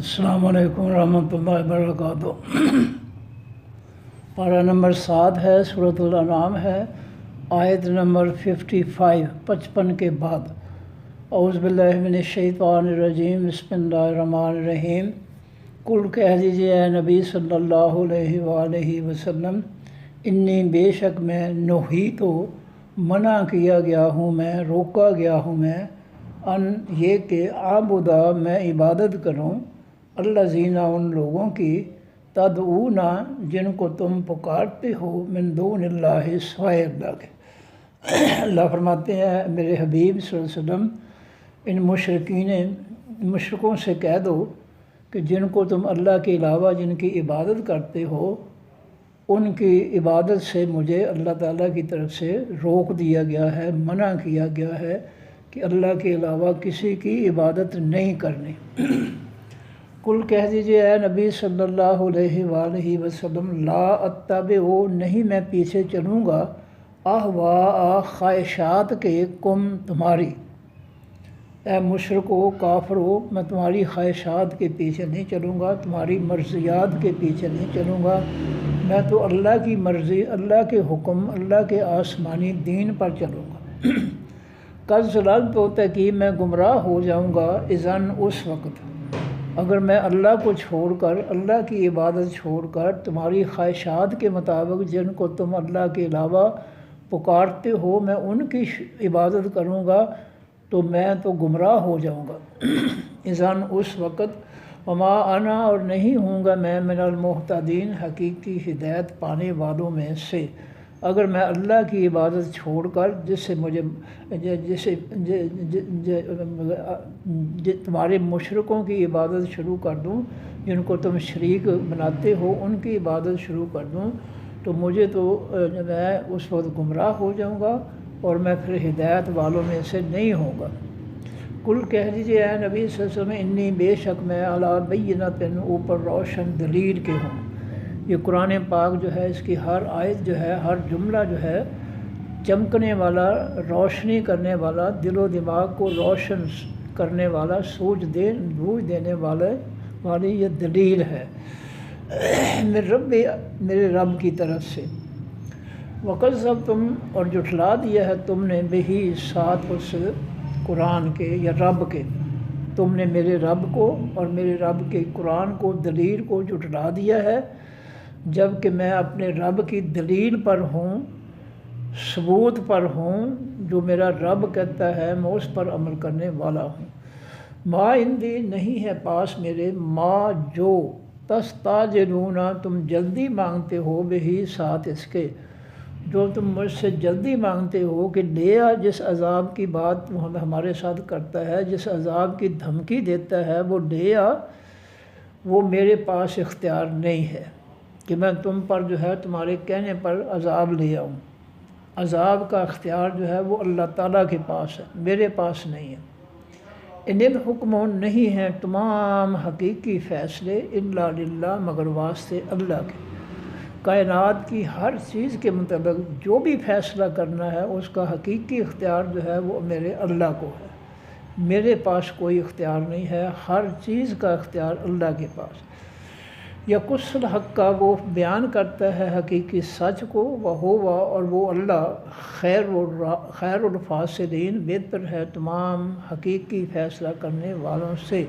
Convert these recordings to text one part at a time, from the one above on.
السلام علیکم ورحمۃ اللہ وبرکاتہ۔ پارہ نمبر 7 ہے، سورۃ الانعام ہے، آیت نمبر 55 55 کے بعد۔ اعوذ باللہ من الشیطان الرجیم، بسم اللہ الرحمن الرحیم۔ قل کہہ دیجیے اے نبی صلی اللہ علیہ وآلہ وسلم، انی بے شک میں نہیت منع کیا گیا ہوں، میں روکا گیا ہوں میں، ان یہ کہ عابدہ میں عبادت کروں، الذین ان لوگوں کی، تدعون جن کو تم پکارتے ہو، من دون اللہ سوائے اللہ کے۔ اللہ فرماتے ہیں میرے حبیب صلی اللہ علیہ وسلم، ان مشرکوں سے کہہ دو کہ جن کو تم اللہ کے علاوہ جن کی عبادت کرتے ہو، ان کی عبادت سے مجھے اللہ تعالیٰ کی طرف سے روک دیا گیا ہے، منع کیا گیا ہے کہ اللہ کے علاوہ کسی کی عبادت نہیں کرنی۔ قل کہہ دیجیے اے نبی صلی اللہ علیہ وآلہ وسلم، لا اتبع نہیں میں پیچھے چلوں گا، اہواء خواہشات کے، کم تمہاری، اے مشرکو کافرو، میں تمہاری خواہشات کے پیچھے نہیں چلوں گا، تمہاری مرضیات کے پیچھے نہیں چلوں گا، میں تو اللہ کی مرضی، اللہ کے حکم، اللہ کے آسمانی دین پر چلوں گا۔ قد ضللت تو تحقیق میں گمراہ ہو جاؤں گا، اذن اس وقت، اگر میں اللہ کو چھوڑ کر، اللہ کی عبادت چھوڑ کر تمہاری خواہشات کے مطابق جن کو تم اللہ کے علاوہ پکارتے ہو میں ان کی عبادت کروں گا تو میں تو گمراہ ہو جاؤں گا۔ اذن اس وقت، وما انا اور نہیں ہوں گا میں، من المہتدین حقیقی ہدایت پانے والوں میں سے، اگر میں اللہ کی عبادت چھوڑ کر تمہارے مشرکوں کی عبادت شروع کر دوں، جن کو تم شریک بناتے ہو ان کی عبادت شروع کر دوں تو مجھے تو میں اس وقت گمراہ ہو جاؤں گا اور میں پھر ہدایت والوں میں سے نہیں ہوں گا۔ قل کہہ دیجیے اے نبی صلی اللہ علیہ وسلم، انی بے شک میں علی بینۃ اوپر روشن دلیل کے ہوں۔ یہ قرآن پاک جو ہے، اس کی ہر آیت جو ہے، ہر جملہ جو ہے چمکنے والا، روشنی کرنے والا، دل و دماغ کو روشن کرنے والا، بوجھ دینے والی یہ دلیل ہے میرے رب کی طرف سے۔ وَكَذَّبْتُمْ اور جھٹلا دیا ہے تم نے، بہی ساتھ اس قرآن کے یا رب کے، تم نے میرے رب کو اور میرے رب کے قرآن کو، دلیل کو جھٹلا دیا ہے، جب کہ میں اپنے رب کی دلیل پر ہوں، ثبوت پر ہوں، جو میرا رب کہتا ہے میں اس پر عمل کرنے والا ہوں۔ ما عندی نہیں ہے پاس میرے، ما جو، تستعجلون تم جلدی مانگتے ہو، بہی ساتھ اس کے، جو تم مجھ سے جلدی مانگتے ہو کہ لے آ، جس عذاب کی بات وہ ہمارے ساتھ کرتا ہے، جس عذاب کی دھمکی دیتا ہے وہ لے آ، وہ میرے پاس اختیار نہیں ہے کہ میں تم پر جو ہے تمہارے کہنے پر عذاب لے آؤں۔ عذاب کا اختیار جو ہے وہ اللہ تعالیٰ کے پاس ہے، میرے پاس نہیں ہے۔ ان الحکم نہیں ہیں تمام حقیقی فیصلے، الا للہ مگر واسطے اللہ کے، کائنات کی ہر چیز کے متعلق جو بھی فیصلہ کرنا ہے اس کا حقیقی اختیار جو ہے وہ میرے اللہ کو ہے، میرے پاس کوئی اختیار نہیں ہے، ہر چیز کا اختیار اللہ کے پاس۔ یقص الحق کا، وہ بیان کرتا ہے حقیقی سچ کو، وہو اور وہ اللہ، خیر الفاصلین بہتر ہے تمام حقیقی فیصلہ کرنے والوں سے۔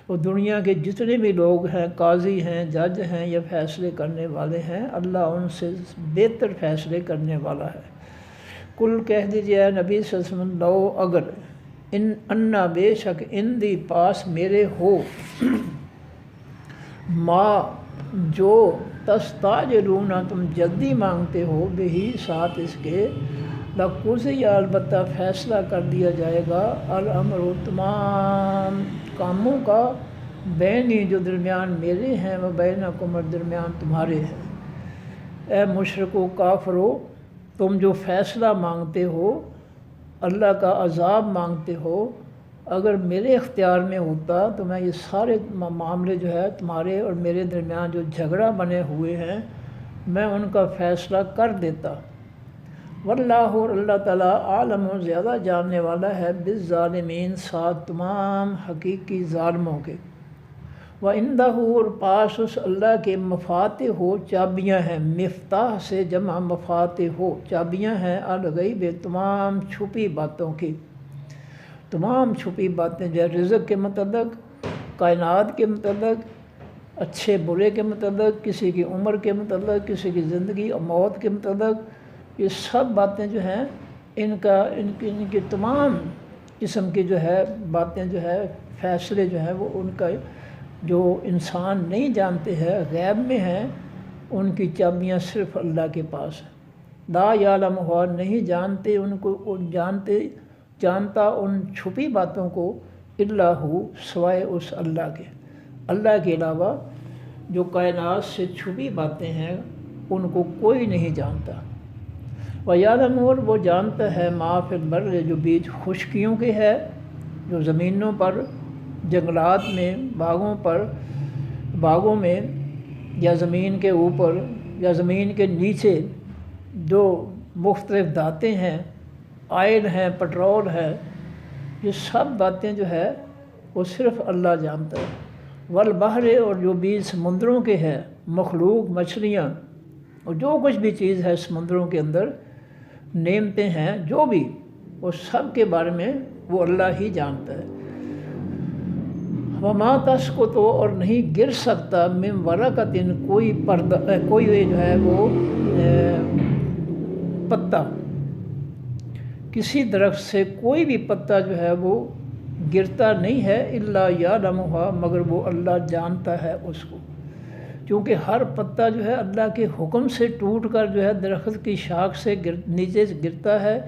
وہ دنیا کے جتنے بھی لوگ ہیں، قاضی ہیں، جج ہیں یا فیصلے کرنے والے ہیں، اللہ ان سے بہتر فیصلے کرنے والا ہے۔ قل کہہ دیجیے اے نبی صلی اللہ علیہ وسلم، لو اگر، انا بے شک، ان دی پاس میرے ہو، ما جو، تستعجلون تم جلدی مانگتے ہو، بہی ساتھ اس کے، لقضی البتہ فیصلہ کر دیا جائے گا، الامر تمام کاموں کا، بینی جو درمیان میرے ہیں، و بینکم اور درمیان تمہارے ہیں۔ اے مشرکو کافرو، تم جو فیصلہ مانگتے ہو، اللہ کا عذاب مانگتے ہو، اگر میرے اختیار میں ہوتا تو میں یہ سارے معاملے جو ہے تمہارے اور میرے درمیان جو جھگڑا بنے ہوئے ہیں میں ان کا فیصلہ کر دیتا۔ واللہ اور اللہ تعالیٰ عالم زیادہ جاننے والا ہے بالظالمین، ساتھ تمام حقیقی ظالموں کے۔ وَعِندَهُ، اور پاس اس اللہ کے مفاتح ہو، چابیاں ہیں، مفتاح سے جمع مفاتح ہو، چابیاں ہیں، الغیب، تمام چھپی باتوں کی، تمام چھپی باتیں جو رزق کے متعلق، کائنات کے متعلق، اچھے برے کے متعلق، کسی کی عمر کے متعلق، کسی کی زندگی اور موت کے متعلق، یہ سب باتیں جو ہیں ان کی تمام قسم کی جو ہے باتیں جو ہے فیصلے جو ہیں وہ ان کا جو انسان نہیں جانتے ہیں، غیب میں ہیں، ان کی چابیاں صرف اللہ کے پاس ہیں۔ لا یعلمھا، نہیں جانتے ان کو، جانتا ان چھپی باتوں کو، الا ہو، سوائے اس اللہ کے، اللہ کے علاوہ جو کائنات سے چھپی باتیں ہیں ان کو کوئی نہیں جانتا۔ وَيَعْلَمُ، اور وہ جانتا ہے، ما فی البر، جو بیچ خشکیوں کے ہے، جو زمینوں پر، جنگلات میں، باغوں میں، یا زمین کے اوپر یا زمین کے نیچے جو مختلف دھاتیں ہیں، آئل ہیں، پٹرول ہے، یہ سب باتیں جو ہے وہ صرف اللہ جانتا ہے۔ والبحر، اور جو بیچ سمندروں کے ہے، مخلوق، مچھلیاں اور جو کچھ بھی چیز ہے سمندروں کے اندر، نعمتیں ہیں جو بھی، وہ سب کے بارے میں وہ اللہ ہی جانتا ہے۔ وما تسقط، اور نہیں گر سکتا، من ورقۃ، کوئی پردہ، کوئی جو ہے وہ پتا، کسی درخت سے کوئی بھی پتا جو ہے وہ گرتا نہیں ہے، الا یعلمھا، مگر وہ اللہ جانتا ہے اس کو، کیونکہ ہر پتا جو ہے اللہ کے حکم سے ٹوٹ کر جو ہے درخت کی شاخ سے نیچے گرتا ہے،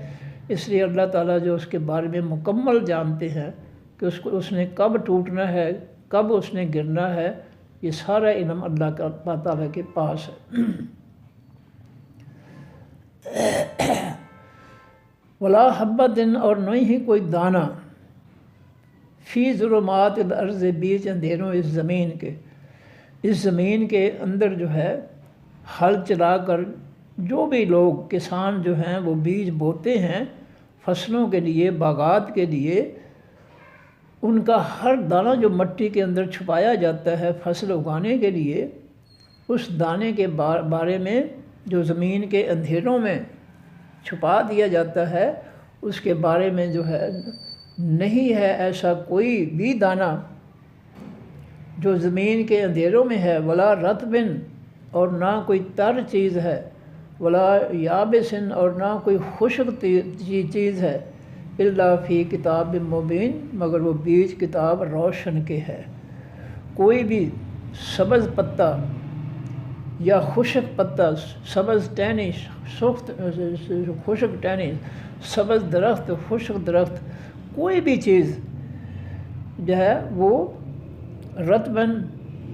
اس لیے اللہ تعالیٰ جو اس کے بارے میں مکمل جانتے ہیں کہ اس نے کب ٹوٹنا ہے، کب اس نے گرنا ہے، یہ سارا علم اللہ کا تعالیٰ کے پاس ہے۔ ولا حبۃ، اور نہیں ہی کوئی دانہ، فی ظلمات الارض، بیچ اندھیروں اس زمین کے اندر جو ہے ہل چلا کر جو بھی لوگ کسان جو ہیں وہ بیج بوتے ہیں فصلوں کے لیے، باغات کے لیے، ان کا ہر دانہ جو مٹی کے اندر چھپایا جاتا ہے فصل اگانے کے لیے، اس دانے کے بارے میں جو زمین کے اندھیروں میں چھپا دیا جاتا ہے، اس کے بارے میں جو ہے نہیں ہے ایسا کوئی بھی دانہ جو زمین کے اندھیروں میں ہے، ولا رطب، اور نہ کوئی تر چیز ہے، ولا یابس، اور نہ کوئی خشک چیز ہے، الا فی کتاب مبین، مگر وہ بیج کتاب روشن کے ہے۔ کوئی بھی سبز پتا یا خشک پتا، سبز ٹہنی، خشک ٹہنی، سبز درخت، خشک درخت، کوئی بھی چیز جو ہے وہ رطباً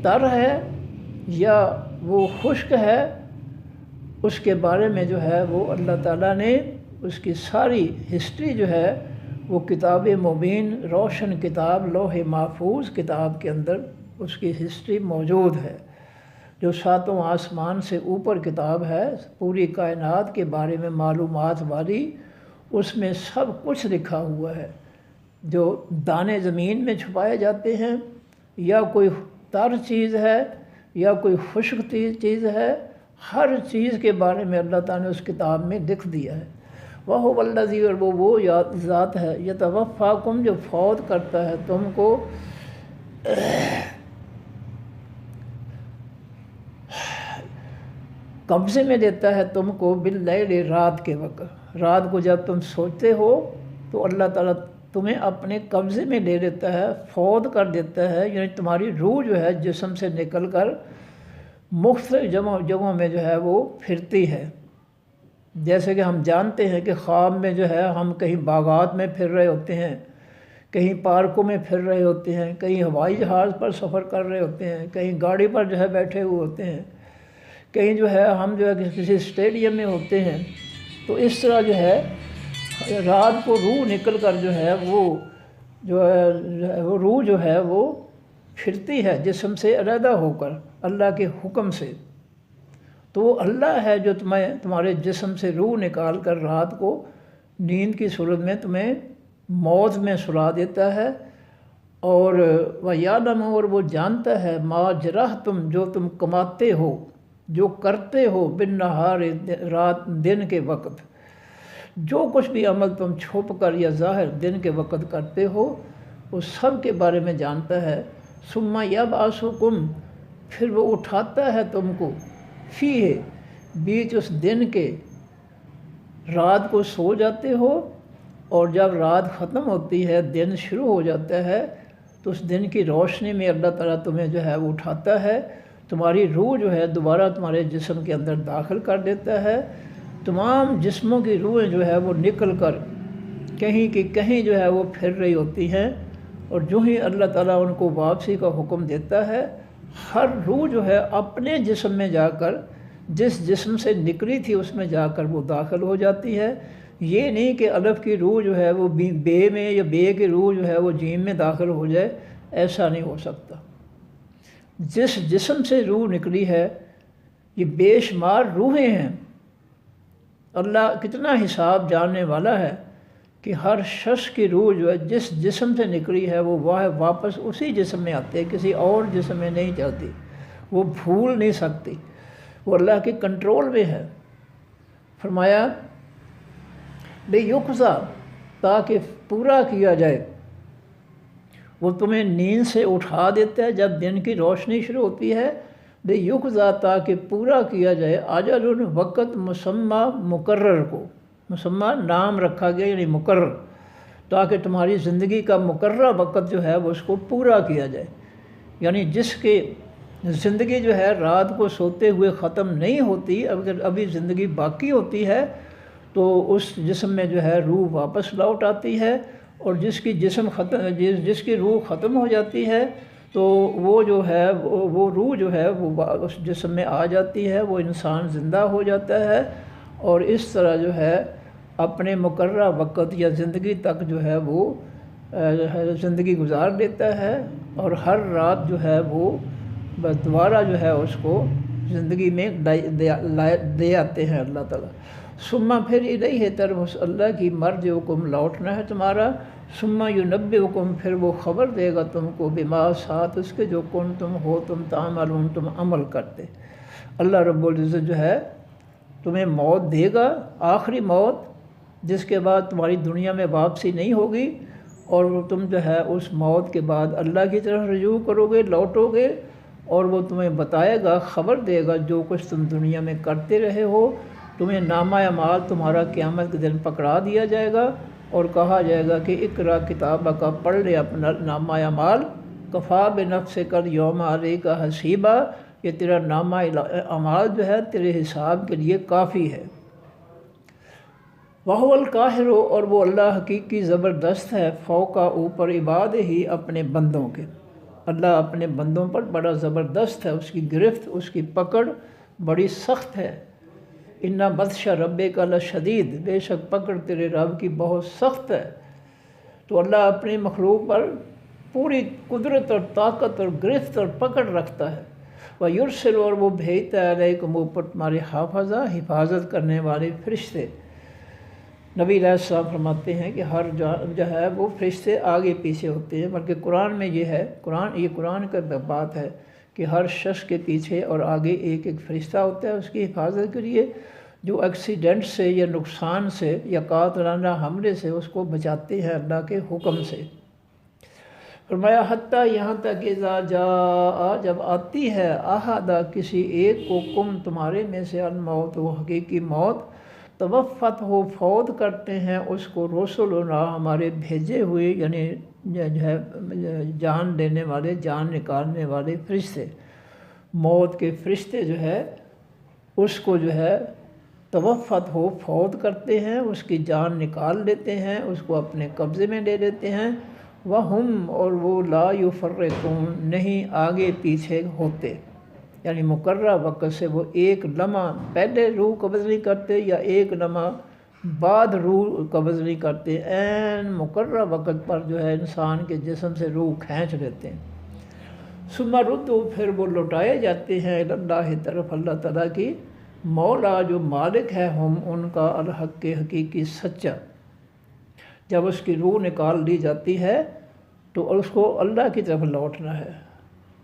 تر ہے یا وہ خشک ہے، اس کے بارے میں جو ہے وہ اللہ تعالیٰ نے اس کی ساری ہسٹری جو ہے وہ کتاب مبین، روشن کتاب، لوح محفوظ کتاب کے اندر اس کی ہسٹری موجود ہے، جو ساتوں آسمان سے اوپر کتاب ہے، پوری کائنات کے بارے میں معلومات والی، اس میں سب کچھ لکھا ہوا ہے۔ جو دانے زمین میں چھپائے جاتے ہیں، یا کوئی تر چیز ہے یا کوئی خشک چیز ہے، ہر چیز کے بارے میں اللہ تعالیٰ نے اس کتاب میں لکھ دیا ہے۔ وَهُوَ الَّذِي، اور وہ ذات ہے، يَتَوَفَّاكُمْ، جو فوت کرتا ہے تم کو، قبضے میں لیتا ہے تم کو، باللیل، رات کے وقت، رات کو جب تم سوتے ہو تو اللہ تعالیٰ تمہیں اپنے قبضے میں لے لیتا ہے، فوت کر دیتا ہے، یعنی تمہاری روح جو ہے جسم سے نکل کر مختلف جگہوں میں جو ہے وہ پھرتی ہے۔ جیسے کہ ہم جانتے ہیں کہ خواب میں جو ہے ہم کہیں باغات میں پھر رہے ہوتے ہیں، کہیں پارکوں میں پھر رہے ہوتے ہیں، کہیں ہوائی جہاز پر سفر کر رہے ہوتے ہیں، کہیں گاڑی پر جو ہے بیٹھے ہوئے ہوتے ہیں، کہیں جو ہے ہم جو ہے کسی اسٹیڈیم میں ہوتے ہیں۔ تو اس طرح جو ہے رات کو روح نکل کر جو ہے وہ روح جو ہے وہ پھرتی ہے جسم سے علیحدہ ہو کر اللہ کے حکم سے۔ تو وہ اللہ ہے جو تمہارے جسم سے روح نکال کر رات کو نیند کی صورت میں تمہیں موت میں سلا دیتا ہے، اور وَيَعْلَمُ اور وہ جانتا ہے مَا جَرَحْتُمْ جو تم کماتے ہو، جو کرتے ہو بِالنَّهَارِ رات دن کے وقت، جو کچھ بھی عمل تم چھپ کر یا ظاہر دن کے وقت کرتے ہو وہ سب کے بارے میں جانتا ہے۔ ثُمَّ يَبْعَثُكُمْ پھر وہ اٹھاتا ہے تم کو فِيهِ بیچ اس دن کے، رات کو سو جاتے ہو اور جب رات ختم ہوتی ہے دن شروع ہو جاتا ہے تو اس دن کی روشنی میں اللہ تعالیٰ تمہیں جو ہے وہ اٹھاتا ہے، تمہاری روح جو ہے دوبارہ تمہارے جسم کے اندر داخل کر دیتا ہے۔ تمام جسموں کی روحیں جو ہے وہ نکل کر کہیں کی کہیں جو ہے وہ پھر رہی ہوتی ہیں، اور جو ہی اللہ تعالیٰ ان کو واپسی کا حکم دیتا ہے ہر روح جو ہے اپنے جسم میں جا کر جس جسم سے نکلی تھی اس میں جا کر وہ داخل ہو جاتی ہے۔ یہ نہیں کہ الف کی روح جو ہے وہ بے میں یا بے کی روح جو ہے وہ جیم میں داخل ہو جائے، ایسا نہیں ہو سکتا۔ جس جسم سے روح نکلی ہے یہ بے شمار روحیں ہیں، اللہ کتنا حساب جاننے والا ہے کہ ہر شخص کی روح جو ہے جس جسم سے نکلی ہے وہ واپس اسی جسم میں آتے ہیں، کسی اور جسم میں نہیں جاتی، وہ بھول نہیں سکتی، وہ اللہ کے کنٹرول میں ہے۔ فرمایا لِيُقْضَى تاکہ پورا کیا جائے، وہ تمہیں نیند سے اٹھا دیتا ہے جب دن کی روشنی شروع ہوتی ہے، لِيُقْضَى تاکہ پورا کیا جائے اجل وقت مسمى مقرر کو، مسمى نام رکھا گیا یعنی مقرر، تاکہ تمہاری زندگی کا مقررہ وقت جو ہے وہ اس کو پورا کیا جائے۔ یعنی جس کی زندگی جو ہے رات کو سوتے ہوئے ختم نہیں ہوتی، اگر ابھی زندگی باقی ہوتی ہے تو اس جسم میں جو ہے روح واپس لوٹ آتی ہے، اور جس کی روح ختم ہو جاتی ہے تو وہ جو ہے وہ روح جو ہے وہ اس جسم میں آ جاتی ہے، وہ انسان زندہ ہو جاتا ہے اور اس طرح جو ہے اپنے مقررہ وقت یا زندگی تک جو ہے وہ زندگی گزار دیتا ہے، اور ہر رات جو ہے وہ دوبارہ جو ہے اس کو زندگی میں دے آتے ہیں اللہ تعالیٰ۔ ثم پھر الیہ طرف اس اللہ کی مرجعکم لوٹنا ہے تمہارا، ثم ینبئکم پھر وہ خبر دے گا تم کو بما ساتھ اس کے جو کنتم ہو تم تعملون تم عمل کرتے۔ اللہ رب العزت جو ہے تمہیں موت دے گا، آخری موت، جس کے بعد تمہاری دنیا میں واپسی نہیں ہوگی، اور تم جو ہے اس موت کے بعد اللہ کی طرف رجوع کرو گے، لوٹو گے، اور وہ تمہیں بتائے گا، خبر دے گا جو کچھ تم دنیا میں کرتے رہے ہو۔ تمہیں نامہ اعمال تمہارا قیامت کے دن پکڑا دیا جائے گا اور کہا جائے گا کہ اقرا کتابک کا پڑھ لے اپنا نامہ اعمال، کفا بنفسک الیوم علیک حسیبا، یہ تیرا نامہ اعمال جو ہے تیرے حساب کے لیے کافی ہے۔ وَهُوَ الْقَاهِرُ اور وہ اللہ حقیقی زبردست ہے، فوقا اوپر عباد ہی اپنے بندوں کے، اللہ اپنے بندوں پر بڑا زبردست ہے، اس کی گرفت اس کی پکڑ بڑی سخت ہے۔ اِنَّ بَطْشَ رَبِّكَ لَشَدِيدٌ بے شک پکڑ تیرے رب کی بہت سخت ہے۔ تو اللہ اپنی مخلوق پر پوری قدرت اور طاقت اور گرفت اور پکڑ رکھتا ہے۔ وَيُرْسِلُ اور وہ بھیجتا ہے علیکم اوپر تمہارے حافظہ، حفاظت کرنے والے فرشتے۔ نبی علیہ السلام فرماتے ہیں کہ ہر جو ہے وہ فرشتے آگے پیچھے ہوتے ہیں، بلکہ قرآن میں یہ ہے، قرآن کا بات ہے کہ ہر شخص کے پیچھے اور آگے ایک ایک فرشتہ ہوتا ہے اس کی حفاظت کے لیے، جو ایکسیڈنٹ سے یا نقصان سے یا قاتلانہ حملے سے اس کو بچاتے ہیں اللہ کے حکم سے۔ فرمایا حتیٰ یہاں تک اذا جاء جب آتی ہے احدہ کسی ایک کو کم تمہارے میں سے الموت وہ حقیقی موت، توفت ہو فوت کرتے ہیں اس کو رسولنا ہمارے بھیجے ہوئے، یعنی جو ہے جان لینے والے جان نکالنے والے فرشتے، موت کے فرشتے جو ہے اس کو جو ہے توفت ہو فوت کرتے ہیں، اس کی جان نکال لیتے ہیں، اس کو اپنے قبضے میں لے لیتے ہیں۔ وَهُمْ اور وہ لا يفرطون نہیں آگے پیچھے ہوتے، یعنی مقررہ وقت سے وہ ایک لمحہ پہلے روح قبض نہیں کرتے یا ایک لمحہ بعد روح قبض نہیں کرتے، عین مقررہ وقت پر جو ہے انسان کے جسم سے روح کھینچ لیتے ہیں۔ ثم ردوا پھر وہ لوٹائے جاتے ہیں اللہ طرف اللہ تعالیٰ کی، مولا جو مالک ہے ہم ان کا الحق حقیقی سچا۔ جب اس کی روح نکال لی جاتی ہے تو اس کو اللہ کی طرف لوٹنا ہے۔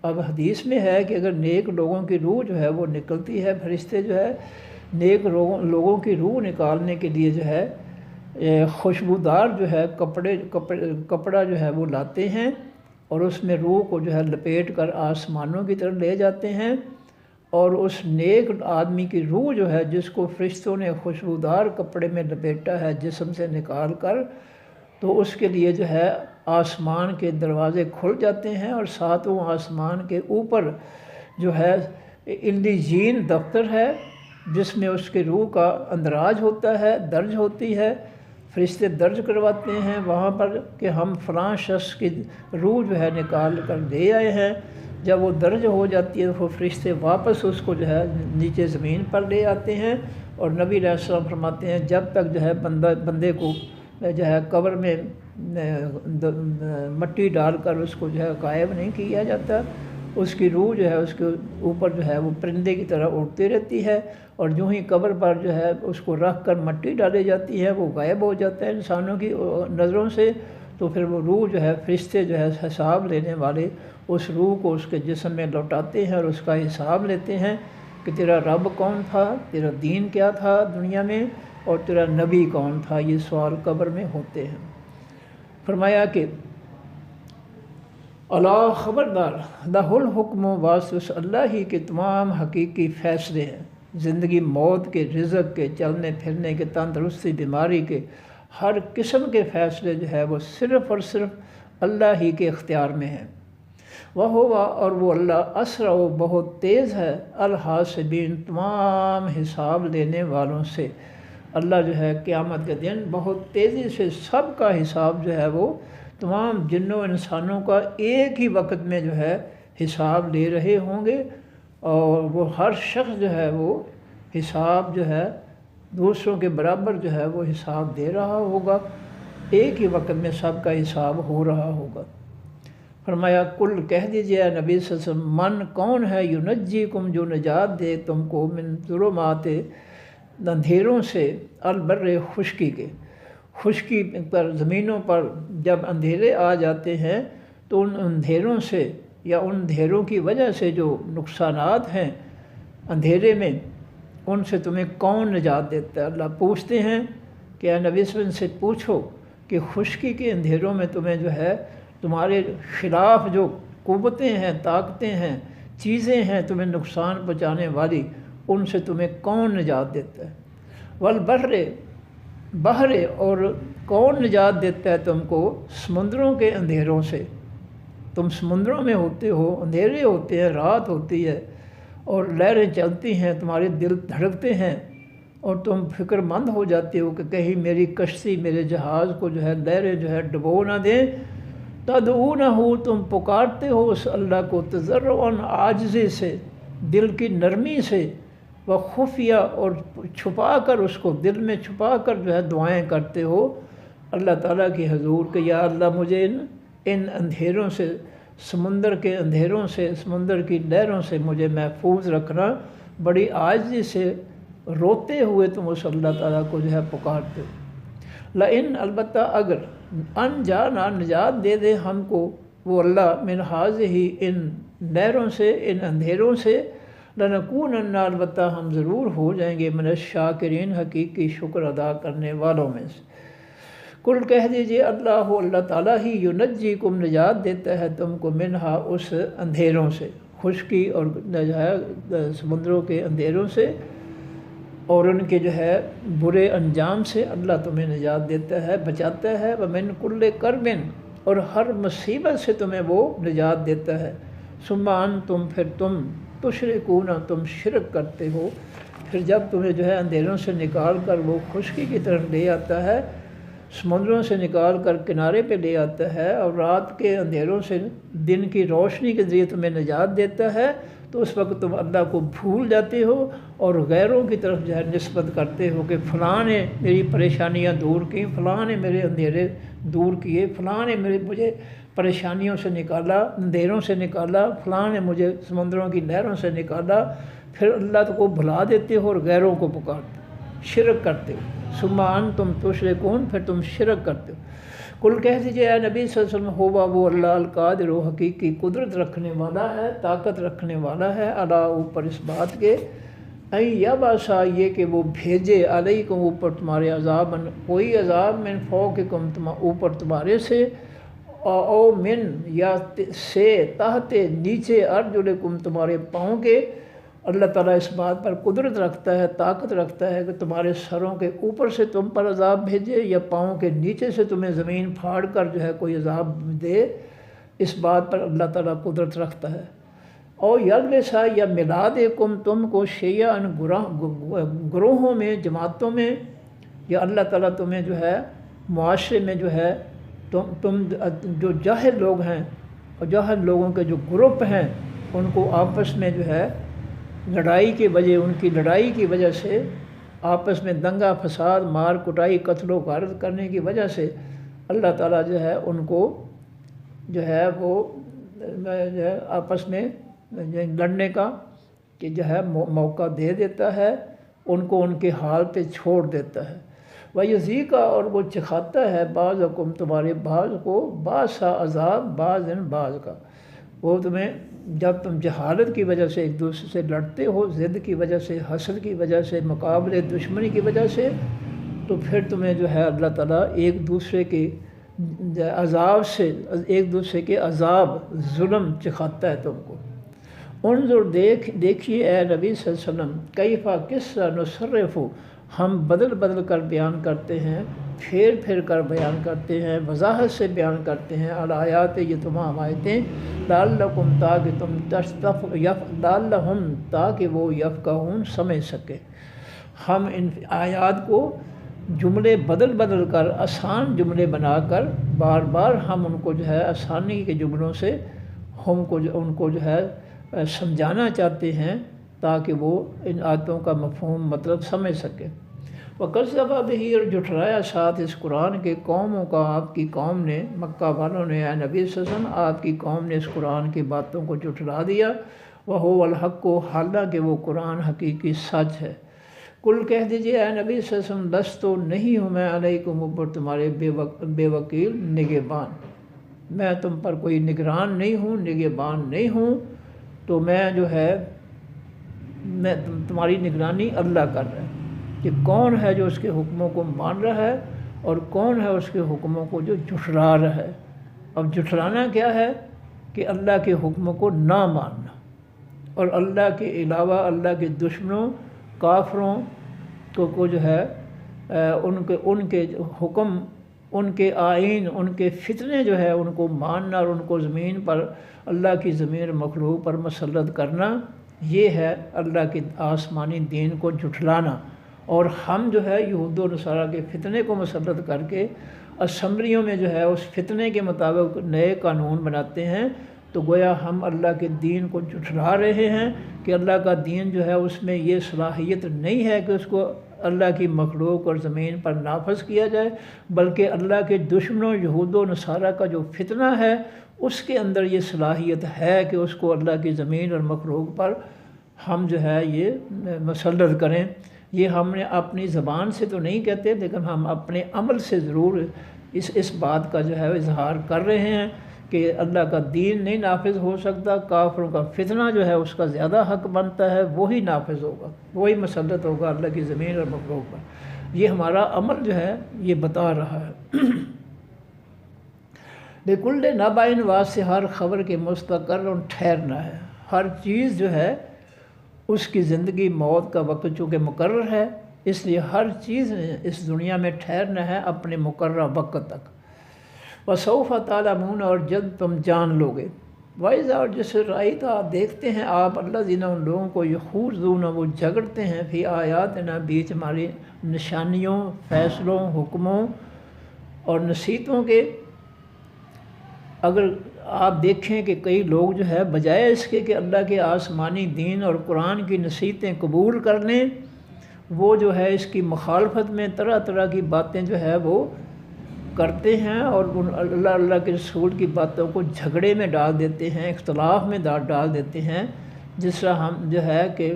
اب حدیث میں ہے کہ اگر نیک لوگوں کی روح جو ہے وہ نکلتی ہے، فرشتے جو ہے نیک لوگوں کی روح نکالنے کے لیے جو ہے خوشبودار جو ہے کپڑا جو ہے وہ لاتے ہیں اور اس میں روح کو جو ہے لپیٹ کر آسمانوں کی طرف لے جاتے ہیں، اور اس نیک آدمی کی روح جو ہے جس کو فرشتوں نے خوشبودار کپڑے میں لپیٹا ہے جسم سے نکال کر، تو اس کے لیے جو ہے آسمان کے دروازے کھل جاتے ہیں، اور ساتوں آسمان کے اوپر جو ہے علیین دفتر ہے جس میں اس کے روح کا اندراج ہوتا ہے، درج ہوتی ہے۔ فرشتے درج کرواتے ہیں وہاں پر کہ ہم فلاں شخص کی روح جو ہے نکال کر دے آئے ہیں۔ جب وہ درج ہو جاتی ہے وہ فرشتے واپس اس کو جو ہے نیچے زمین پر لے آتے ہیں، اور نبی علیہ السلام فرماتے ہیں جب تک جو ہے بندے کو جو ہے قبر میں مٹی ڈال کر اس کو جو ہے غائب نہیں کیا جاتا، اس کی روح جو ہے اس کے اوپر جو ہے وہ پرندے کی طرح اڑتی رہتی ہے، اور جو ہی قبر پر جو ہے اس کو رکھ کر مٹی ڈالی جاتی ہے وہ غائب ہو جاتا ہے انسانوں کی نظروں سے۔ تو پھر وہ روح جو ہے فرشتے جو ہے حساب لینے والے اس روح کو اس کے جسم میں لوٹاتے ہیں اور اس کا حساب لیتے ہیں کہ تیرا رب کون تھا، تیرا دین کیا تھا دنیا میں، اور تیرا نبی کون تھا۔ یہ سوال قبر میں ہوتے ہیں۔ فرمایا کہ اللہ خبردار لہ الحکم واسطے اللہ ہی کے تمام حقیقی فیصلے ہیں، زندگی موت کے، رزق کے، چلنے پھرنے کے، تندرستی بیماری کے، ہر قسم کے فیصلے جو ہے وہ صرف اور صرف اللہ ہی کے اختیار میں ہیں۔ وہ ہوا اور وہ اللہ اسرع و بہت تیز ہے الحاسبین تمام حساب لینے والوں سے۔ اللہ جو ہے قیامت کے دن بہت تیزی سے سب کا حساب جو ہے وہ تمام جنوں انسانوں کا ایک ہی وقت میں جو ہے حساب لے رہے ہوں گے، اور وہ ہر شخص جو ہے وہ حساب جو ہے دوسروں کے برابر جو ہے وہ حساب دے رہا ہوگا، ایک ہی وقت میں سب کا حساب ہو رہا ہوگا۔ فرمایا کل کہہ دیجئے اے نبی صلی اللہ علیہ وسلم، من کون ہے ینجیکم جو نجات دے تم کو، من ظلمات اندھیروں سے، البر خشکی کے، خشکی پر زمینوں پر جب اندھیرے آ جاتے ہیں تو ان اندھیروں سے یا ان اندھیروں کی وجہ سے جو نقصانات ہیں اندھیرے میں، ان سے تمہیں کون نجات دیتا ہے؟ اللہ پوچھتے ہیں کہ اے نبی صلی اللہ علیہ وسلم سے پوچھو کہ خشکی کے اندھیروں میں تمہیں جو ہے تمہارے خلاف جو قوتیں ہیں، طاقتیں ہیں، چیزیں ہیں تمہیں نقصان پہنچانے والی، ان سے تمہیں کون نجات دیتا ہے؟ والبحر، بحر، اور کون نجات دیتا ہے تم کو سمندروں کے اندھیروں سے؟ تم سمندروں میں ہوتے ہو، اندھیرے ہوتے ہیں، رات ہوتی ہے اور لہریں چلتی ہیں، تمہارے دل دھڑکتے ہیں اور تم فکر مند ہو جاتے ہو کہ کہیں میری کشتی، میرے جہاز کو جو ہے لہریں جو ہے ڈبو نہ دیں۔ تدعونہ، تم پکارتے ہو اس اللہ کو تضرعاً، عاجزی سے، دل کی نرمی سے، و خفیہ، اور چھپا کر اس کو دل میں چھپا کر جو ہے دعائیں کرتے ہو اللہ تعالیٰ کی حضور کہ یا اللہ مجھے ان اندھیروں سے، سمندر کے اندھیروں سے، سمندر کی لہروں سے مجھے محفوظ رکھنا۔ بڑی عاجزی سے روتے ہوئے تم اس اللہ تعالیٰ کو جو ہے پکارتے ہو۔ لئن، البتہ اگر، ان جانا، نجات دے دے ہم کو وہ اللہ، من ہذہ، ان لہروں سے، ان اندھیروں سے، لنکونن، البتہ ہم ضرور ہو جائیں گے، من الشاکرین، حقیقی شکر ادا کرنے والوں میں سے۔ کل کہہ دیجئے اللہ تعالیٰ ہی ینجیکم، نجات دیتا ہے تم کو، منہا، اس اندھیروں سے، خشکی اور سمندروں کے اندھیروں سے اور ان کے جو ہے برے انجام سے اللہ تمہیں نجات دیتا ہے، بچاتا ہے۔ ومن کل کرب، اور ہر مصیبت سے تمہیں وہ نجات دیتا ہے۔ ثم انتم، پھر تم، تشرکون، تم شرک کرتے ہو۔ پھر جب تمہیں جو ہے اندھیروں سے نکال کر وہ خشکی کی طرف لے آتا ہے، سمندروں سے نکال کر کنارے پہ لے آتا ہے اور رات کے اندھیروں سے دن کی روشنی کے ذریعے تمہیں نجات دیتا ہے، تو اس وقت تم اللہ کو بھول جاتے ہو اور غیروں کی طرف جو ہے نسبت کرتے ہو کہ فلاں نے میری پریشانیاں دور کی، فلاں نے میرے اندھیرے دور کیے، فلاں نے مجھے پریشانیوں سے نکالا، اندھیروں سے نکالا، فلاں نے مجھے سمندروں کی لہروں سے نکالا۔ پھر اللہ کو بھلا دیتے ہو اور غیروں کو پکارتے ہو، شرک کرتے ہو۔ ثم انتم تشرکون، پھر تم شرک کرتے ہو۔ کل کہہ دیجئے اے نبی صلی اللہ علیہ وسلم، ہوا وہ اللہ القادر و حقیقی قدرت رکھنے والا ہے، طاقت رکھنے والا ہے، علی اوپر اس بات کے، یبعثا یہ کہ وہ بھیجے، علیکم اوپر تمہارے عذاب، کوئی عذاب، من فوقکم اوپر تمہارے سے، او من یا سے، تحت نیچے، ارجلکم تمہارے پاؤں کے۔ اللہ تعالیٰ اس بات پر قدرت رکھتا ہے، طاقت رکھتا ہے کہ تمہارے سروں کے اوپر سے تم پر عذاب بھیجے یا پاؤں کے نیچے سے تمہیں زمین پھاڑ کر جو ہے کوئی عذاب دے، اس بات پر اللہ تعالیٰ قدرت رکھتا ہے۔ اور یلبسا یا ملا دے تم کو شیئن گروہوں میں، جماعتوں میں، یا اللہ تعالیٰ تمہیں جو ہے معاشرے میں جو ہے تم جو جاہل لوگ ہیں اور جاہل لوگوں کے جو گروپ ہیں ان کو آپس میں جو ہے لڑائی کی وجہ، ان کی لڑائی کی وجہ سے، آپس میں دنگا فساد، مار کٹائی، قتل و غارت کرنے کی وجہ سے اللہ تعالیٰ جو ہے ان کو جو ہے وہ جو ہے آپس میں لڑنے کا کہ جو ہے موقع دے دیتا ہے، ان کو ان کے حال پہ چھوڑ دیتا ہے۔ وَيُذِيقَ اور وہ چکھاتا ہے بعضکم تمہارے بعض کو، بعض سا عذاب بعض بعض کا، وہ تمہیں جب تم جہالت کی وجہ سے ایک دوسرے سے لڑتے ہو، ضد کی وجہ سے، حسد کی وجہ سے، مقابلے دشمنی کی وجہ سے، تو پھر تمہیں جو ہے اللہ تعالیٰ ایک دوسرے کے عذاب سے، ایک دوسرے کے عذاب، ظلم چکھاتا ہے تم کو۔ انظر دیکھیے اے نبی صلی اللہ علیہ وسلم، کیفا کس طرح نصرف ہم بدل بدل کر بیان کرتے ہیں، پھیر پھیر کر بیان کرتے ہیں، وضاحت سے بیان کرتے ہیں، الآیات یہ تمام آیتیں، لعلکم تاکہ تم لعلہم تاکہ وہ یفقہون سمجھ سکے۔ ہم ان آیات کو جملے بدل بدل کر، آسان جملے بنا کر بار بار ہم ان کو جو ہے آسانی کے جملوں سے ان کو جو ہے سمجھانا چاہتے ہیں تاکہ وہ ان آیتوں کا مفہوم مطلب سمجھ سکے۔ وَكَذَّبَ بِهِ اور جھٹلایا ساتھ اس قرآن کے قوموں کا، آپ کی قوم نے، مکہ والوں نے، اے نبی صلی اللہ علیہ وسلم آپ کی قوم نے اس قرآن کی باتوں کو جھٹلا دیا۔ وَهُوَ الْحَقُّ حالانکہ وہ قرآن حقیقی سچ ہے۔ کل کہہ دیجئے اے نبی صلی اللہ علیہ وسلم، لستو نہیں ہوں میں علیکم اوپر تمہارے بے وکیل نگہبان، میں تم پر کوئی نگران نہیں ہوں، نگہبان نہیں ہوں، تو میں جو ہے میں تمہاری نگرانی اللہ کر رہا ہے کہ کون ہے جو اس کے حکموں کو مان رہا ہے اور کون ہے اس کے حکموں کو جو جھٹلا رہا ہے۔ اب جھٹلانا کیا ہے کہ اللہ کے حکموں کو نہ ماننا، اور اللہ کے علاوہ اللہ کے دشمنوں، کافروں کو جو ہے ان کے حکم، ان کے آئین، ان کے فتنے جو ہے ان کو ماننا اور ان کو زمین پر، اللہ کی زمین مخلوق پر مسلط کرنا، یہ ہے اللہ کے آسمانی دین کو جھٹلانا۔ اور ہم جو ہے یہود و نصارہ کے فتنے کو مسلط کر کے اسمبلیوں میں جو ہے اس فتنے کے مطابق نئے قانون بناتے ہیں، تو گویا ہم اللہ کے دین کو جھٹلا رہے ہیں کہ اللہ کا دین جو ہے اس میں یہ صلاحیت نہیں ہے کہ اس کو اللہ کی مخلوق اور زمین پر نافذ کیا جائے، بلکہ اللہ کے دشمنوں یہود و نصارہ کا جو فتنہ ہے اس کے اندر یہ صلاحیت ہے کہ اس کو اللہ کی زمین اور مخلوق پر ہم جو ہے یہ مسلط کریں۔ یہ ہم نے اپنی زبان سے تو نہیں کہتے، لیکن ہم اپنے عمل سے ضرور اس بات کا جو ہے اظہار کر رہے ہیں کہ اللہ کا دین نہیں نافذ ہو سکتا، کافروں کا فتنہ جو ہے اس کا زیادہ حق بنتا ہے، وہی نافذ ہوگا، وہی مسلط ہوگا اللہ کی زمین اور مخلوق پر۔ یہ ہمارا عمل جو ہے یہ بتا رہا ہے۔ بِكُلِّ نَبَإٍ واضح، ہر خبر کے مستقر ٹھہرنا ہے، ہر چیز جو ہے اس کی زندگی موت کا وقت چونکہ مقرر ہے، اس لیے ہر چیز نے اس دنیا میں ٹھہرنا ہے اپنے مقررہ وقت تک۔ وَسَوْفَ تَعْلَمُونَ اور جلد تم جان لو گے۔ وَإِذَا اور جس رأیت آپ دیکھتے ہیں آپ الذین ان لوگوں کو یخوضون وہ جھگڑتے ہیں فی آیاتنا بیچ ہماری نشانیوں، فیصلوں، حکموں اور نصیحتوں کے، اگر آپ دیکھیں کہ کئی لوگ جو ہے بجائے اس کے کہ اللہ کے آسمانی دین اور قرآن کی نصیحتیں قبول کر لیں، وہ جو ہے اس کی مخالفت میں طرح طرح کی باتیں جو ہے وہ کرتے ہیں اور اللہ کے رسول کی باتوں کو جھگڑے میں ڈال دیتے ہیں، اختلاف میں ڈال دیتے ہیں۔ جس طرح ہم جو ہے کہ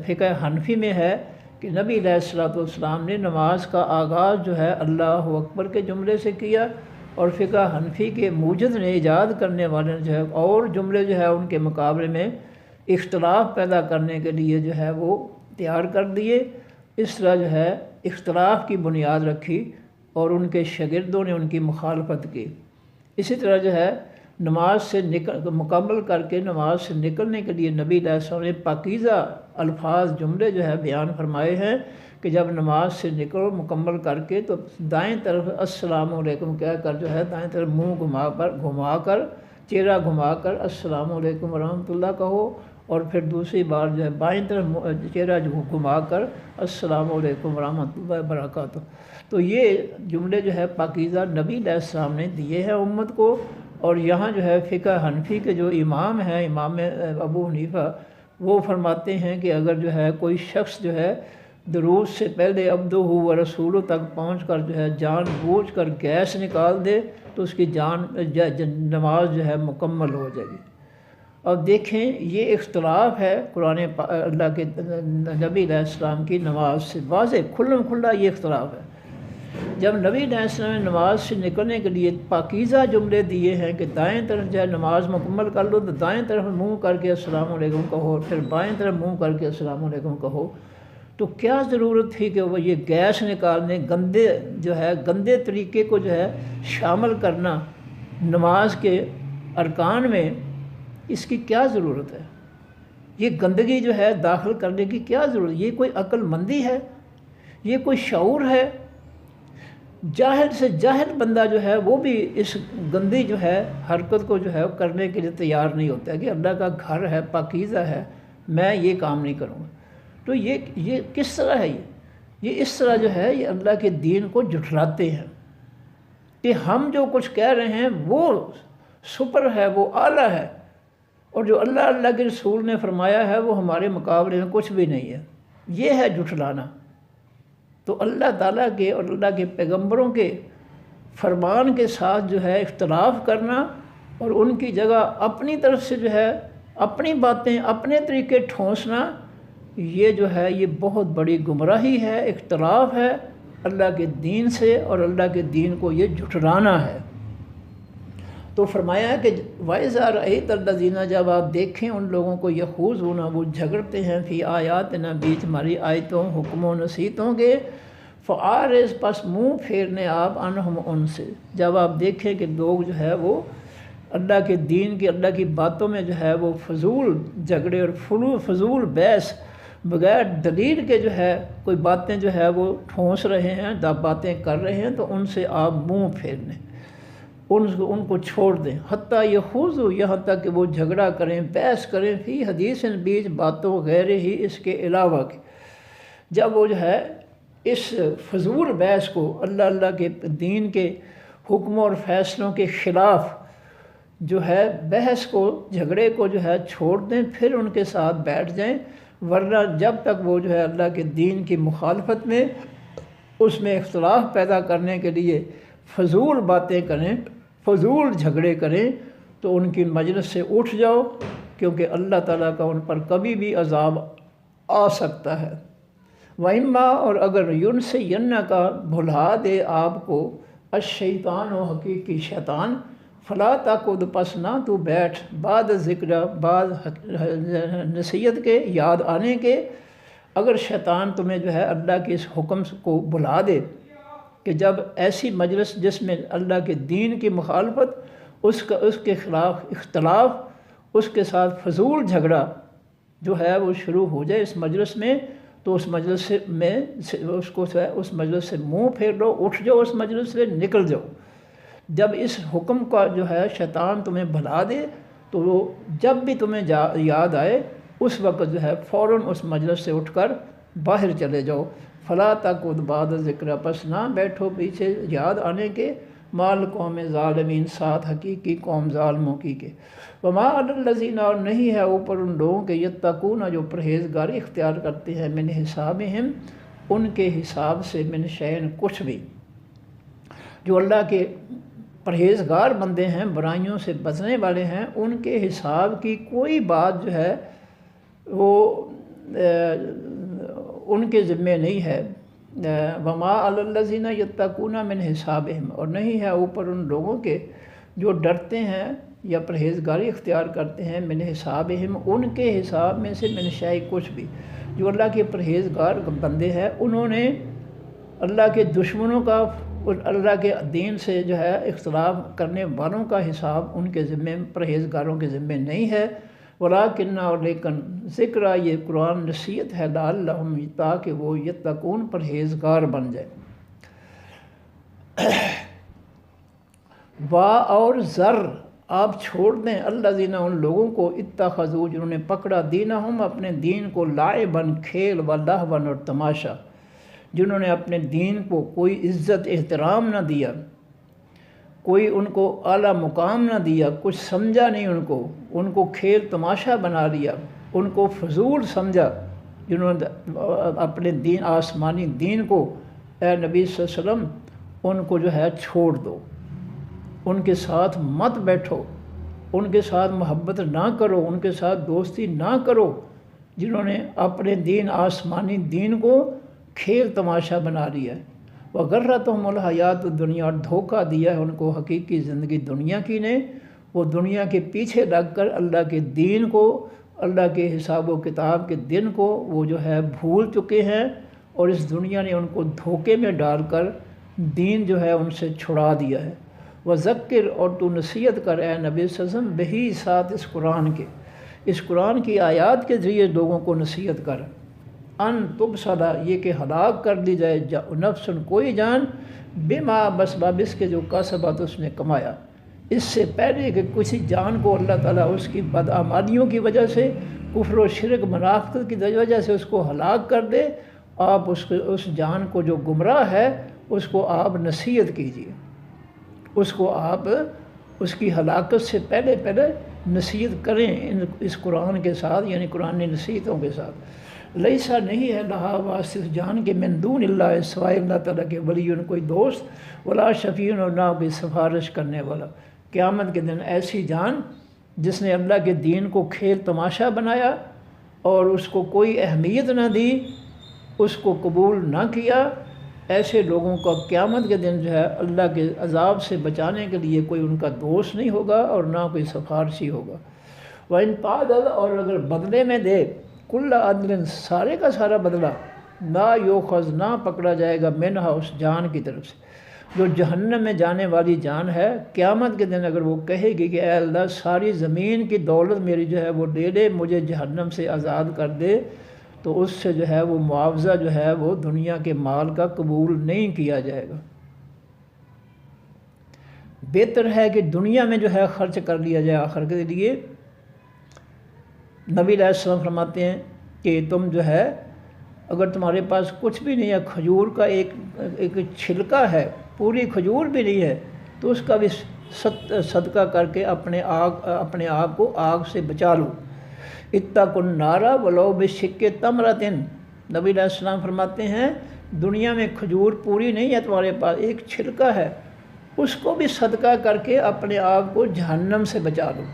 فقہ حنفی میں ہے کہ نبی علیہ الصلوۃ والسلام نے نماز کا آغاز جو ہے اللہ اکبر کے جملے سے کیا اور فقہ حنفی کے موجد نے، ایجاد کرنے والے نے جو ہے اور جملے جو ہے ان کے مقابلے میں اختلاف پیدا کرنے کے لیے جو ہے وہ تیار کر دیے۔ اس طرح جو ہے اختلاف کی بنیاد رکھی اور ان کے شاگردوں نے ان کی مخالفت کی۔ اسی طرح جو ہے نماز سے مکمل کر کے نماز سے نکلنے کے لیے نبی علیہ السلام نے پاکیزہ الفاظ جملے جو ہے بیان فرمائے ہیں کہ جب نماز سے نکلو مکمل کر کے تو دائیں طرف السلام علیکم کہہ کر جو ہے دائیں طرف منہ گھما کر چہرہ گھما کر السلام علیکم ورحمۃ اللہ کہو، اور پھر دوسری بار جو ہے بائیں طرف چہرہ گھما کر السلام علیکم ورحمۃ اللہ وبرکاتہ۔ تو یہ جملے جو ہے پاکیزہ نبی علیہ السلام نے دیے ہیں امت کو۔ اور یہاں جو ہے فقہ حنفی کے جو امام ہیں، امام ابو حنیفہ، وہ فرماتے ہیں کہ اگر جو ہے کوئی شخص جو ہے درود سے پہلے عبدہ و رسولہ تک پہنچ کر جو ہے جان بوجھ کر گیس نکال دے تو اس کی نماز جو ہے مکمل ہو جائے گی۔ اب دیکھیں یہ اختلاف ہے قرآن اللہ کے نبی علیہ السلام کی نماز سے، واضح کھلم کھلا یہ اختلاف ہے۔ جب نبی علیہ السلام نے نماز سے نکلنے کے لیے پاکیزہ جملے دیے ہیں کہ دائیں طرف جو ہے نماز مکمل کر لو تو دائیں طرف منہ کر کے السلام علیکم کہو، پھر بائیں طرف منہ کر کے السلام علیکم کہو، تو کیا ضرورت تھی کہ وہ یہ گیس نکالنے گندے طریقے کو جو ہے شامل کرنا نماز کے ارکان میں؟ اس کی کیا ضرورت ہے؟ یہ گندگی جو ہے داخل کرنے کی کیا ضرورت؟ یہ کوئی عقل مندی ہے؟ یہ کوئی شعور ہے؟ جاہل سے جاہل بندہ جو ہے وہ بھی اس گندی جو ہے حرکت کو جو ہے کرنے کے لیے تیار نہیں ہوتا ہے کہ اللہ کا گھر ہے، پاکیزہ ہے، میں یہ کام نہیں کروں گا۔ تو یہ کس طرح ہے؟ یہ اس طرح جو ہے یہ اللہ کے دین کو جھٹلاتے ہیں کہ ہم جو کچھ کہہ رہے ہیں وہ سپر ہے، وہ اعلیٰ ہے، اور جو اللہ کے رسول نے فرمایا ہے وہ ہمارے مقابلے میں کچھ بھی نہیں ہے۔ یہ ہے جھٹلانا۔ تو اللہ تعالیٰ کے اور اللہ کے پیغمبروں کے فرمان کے ساتھ جو ہے اختلاف کرنا اور ان کی جگہ اپنی طرف سے جو ہے اپنی باتیں اپنے طریقے ٹھونسنا، یہ جو ہے یہ بہت بڑی گمراہی ہے، اختلاف ہے اللہ کے دین سے، اور اللہ کے دین کو یہ جھٹلانا ہے۔ تو فرمایا کہ وَإِذَا رَأَيْتَ الَّذِينَ، جب آپ دیکھیں ان لوگوں کو يَخُوضُونَ، وہ جھگڑتے ہیں فی آیاتنا، بیچ ہماری آیتوں حکم و نصیحتوں کے، فَأَعْرِضْ، پس منہ پھیرنے آپ عنہم، ان سے۔ جب آپ دیکھیں کہ لوگ جو ہے وہ اللہ کے دین کی، اللہ کی باتوں میں جو ہے وہ فضول جھگڑے اور فضول بحث بغیر دلیل کے جو ہے کوئی باتیں جو ہے وہ ٹھونس رہے ہیں، باتیں کر رہے ہیں، تو ان سے آپ منہ پھیر لیں، ان کو چھوڑ دیں۔ حتیٰ یخوضوا، یہاں تک کہ وہ جھگڑا کریں، بحث کریں، فی حدیث، بیچ باتوں غیر ہی، اس کے علاوہ کے۔ جب وہ جو ہے اس فضول بحث کو، اللہ کے دین کے حکم اور فیصلوں کے خلاف جو ہے بحث کو، جھگڑے کو جو ہے چھوڑ دیں، پھر ان کے ساتھ بیٹھ جائیں، ورنہ جب تک وہ جو ہے اللہ کے دین کی مخالفت میں، اس میں اختلاف پیدا کرنے کے لیے فضول باتیں کریں، فضول جھگڑے کریں، تو ان کی مجلس سے اٹھ جاؤ، کیونکہ اللہ تعالیٰ کا ان پر کبھی بھی عذاب آ سکتا ہے۔ وَإِمَّا، اور اگر يُنْسِيَنَّكَ، بھلا دے آپ کو، الشیطان، و حقیقی شیطان، فلا تقعد، پس نہ تو بیٹھ، بعد ذکر، بعد نصیحت کے، یاد آنے کے۔ اگر شیطان تمہیں جو ہے اللہ کے اس حکم کو بھلا دے کہ جب ایسی مجلس جس میں اللہ کے دین کی مخالفت، اس کے خلاف اختلاف، اس کے ساتھ فضول جھگڑا جو ہے وہ شروع ہو جائے اس مجلس میں، تو اس مجلس میں اس مجلس سے منہ پھیر لو، اٹھ جاؤ، اس مجلس سے نکل جاؤ۔ جب اس حکم کا جو ہے شیطان تمہیں بھلا دے تو وہ جب بھی تمہیں یاد آئے اس وقت جو ہے فوراً اس مجلس سے اٹھ کر باہر چلے جاؤ۔ فلا تقعد بعد ذکر، پس نہ بیٹھو پیچھے یاد آنے کے، مال قوم ظالمین، ساتھ حقیقی قوم ظالموں کی کے۔ وما علی الذین، اور نہیں ہے اوپر ان لوگوں کے، یتقون، جو پرہیزگاری اختیار کرتے ہیں، من حسابہم، ان کے حساب سے، من شیء، کچھ بھی۔ جو اللہ کے پرہیزگار بندے ہیں، برائیوں سے بچنے والے ہیں، ان کے حساب کی کوئی بات جو ہے وہ ان کے ذمے نہیں ہے، وما علی الذین یتقون من حسابہم، اور نہیں ہے اوپر ان لوگوں کے جو ڈرتے ہیں یا پرہیزگاری اختیار کرتے ہیں من حسابہم، ان کے حساب میں سے من شیء کچھ بھی۔ جو اللہ کے پرہیزگار بندے ہیں انہوں نے اللہ کے دشمنوں کا اور اللہ کے دین سے جو ہے اختلاف کرنے والوں کا حساب ان کے ذمے، پرہیزگاروں کے ذمے نہیں ہے۔ ولیکن، اور لیکن ذکر یہ قرآن نصیحت ہے لعلہم، تاکہ وہ یتقون پرہیزگار بن جائے۔ وا اور ذر، آپ چھوڑ دیں الذین، ان لوگوں کو اتخذوا، جنہوں نے پکڑا دینہم، اپنے دین کو لعباً، کھیل، و لہواً، اور تماشا، جنہوں نے اپنے دین کو کوئی عزت احترام نہ دیا، کوئی ان کو اعلیٰ مقام نہ دیا، کچھ سمجھا نہیں ان کو کھیل تماشا بنا لیا، ان کو فضول سمجھا، جنہوں نے اپنے دین، آسمانی دین کو، اے نبی صلی اللہ علیہ وسلم ان کو جو ہے چھوڑ دو، ان کے ساتھ مت بیٹھو، ان کے ساتھ محبت نہ کرو، ان کے ساتھ دوستی نہ کرو، جنہوں نے اپنے دین، آسمانی دین کو کھیل تماشا بنا لیا ہے۔ وغرتہم الحیات الدنیا، اور دھوکہ دیا ہے ان کو حقیقی زندگی دنیا کی نے، وہ دنیا کے پیچھے لگ کر اللہ کے دین کو، اللہ کے حساب و کتاب کے دن کو وہ جو ہے بھول چکے ہیں، اور اس دنیا نے ان کو دھوکے میں ڈال کر دین جو ہے ان سے چھڑا دیا ہے۔ وذکر، اور تو نصیحت کر اے نبی صلی اللہ علیہ وسلم، بہی، ساتھ اس قرآن کے، اس قرآن کی آیات کے ذریعے لوگوں کو نصیحت کر، ان تبصرہ، یہ کہ ہلاک کر دی جائے نفس، کوئی جان، بما، بسبب اس کے جو کسبت اس نے کمایا، اس سے پہلے کہ کسی جان کو اللہ تعالیٰ اس کی بدعمالیوں کی وجہ سے، کفر و شرک، منافقت کی وجہ سے اس کو ہلاک کر دے، آپ اس جان کو جو گمراہ ہے اس کو آپ نصیحت کیجیے، اس کو آپ اس کی ہلاکت سے پہلے نصیحت کریں اس قرآن کے ساتھ، یعنی قرآن نصیحتوں کے ساتھ۔ لیسا، نہیں ہے لہا، واسطے جان کے، من دون اللہ، سوائے اللہ تعالیٰ کے، ولی، کوئی دوست، ولا شفیع، اور نہ کوئی سفارش کرنے والا۔ قیامت کے دن ایسی جان جس نے اللہ کے دین کو کھیل تماشا بنایا اور اس کو کوئی اہمیت نہ دی، اس کو قبول نہ کیا، ایسے لوگوں کا قیامت کے دن جو ہے اللہ کے عذاب سے بچانے کے لیے کوئی ان کا دوست نہیں ہوگا اور نہ کوئی سفارشی ہوگا۔ وَإِن تَعْدَلْ، اور اگر بدلے میں دے، کل عدل، سارے کا سارا بدلہ، لا یؤخذ، نہ پکڑا جائے گا، منہا، اس جان کی طرف سے جو جہنم میں جانے والی جان ہے۔ قیامت کے دن اگر وہ کہے گی کہ اے اللہ ساری زمین کی دولت میری جو ہے وہ لے لے، مجھے جہنم سے آزاد کر دے، تو اس سے جو ہے وہ معاوضہ جو ہے وہ دنیا کے مال کا قبول نہیں کیا جائے گا۔ بہتر ہے کہ دنیا میں جو ہے خرچ کر لیا جائے آخر کے لیے۔ نبی علیہ السلام فرماتے ہیں کہ تم جو ہے اگر تمہارے پاس کچھ بھی نہیں ہے، کھجور کا ایک چھلکا ہے، پوری کھجور بھی نہیں ہے، تو اس کا بھی صدقہ کر کے اپنے آپ کو آگ سے بچا لو۔ اتقوا النار ولو بشق تمرۃ، نبی علیہ السلام فرماتے ہیں دنیا میں کھجور پوری نہیں ہے تمہارے پاس، ایک چھلکا ہے، اس کو بھی صدقہ کر کے اپنے آپ کو جہنم سے بچا لو۔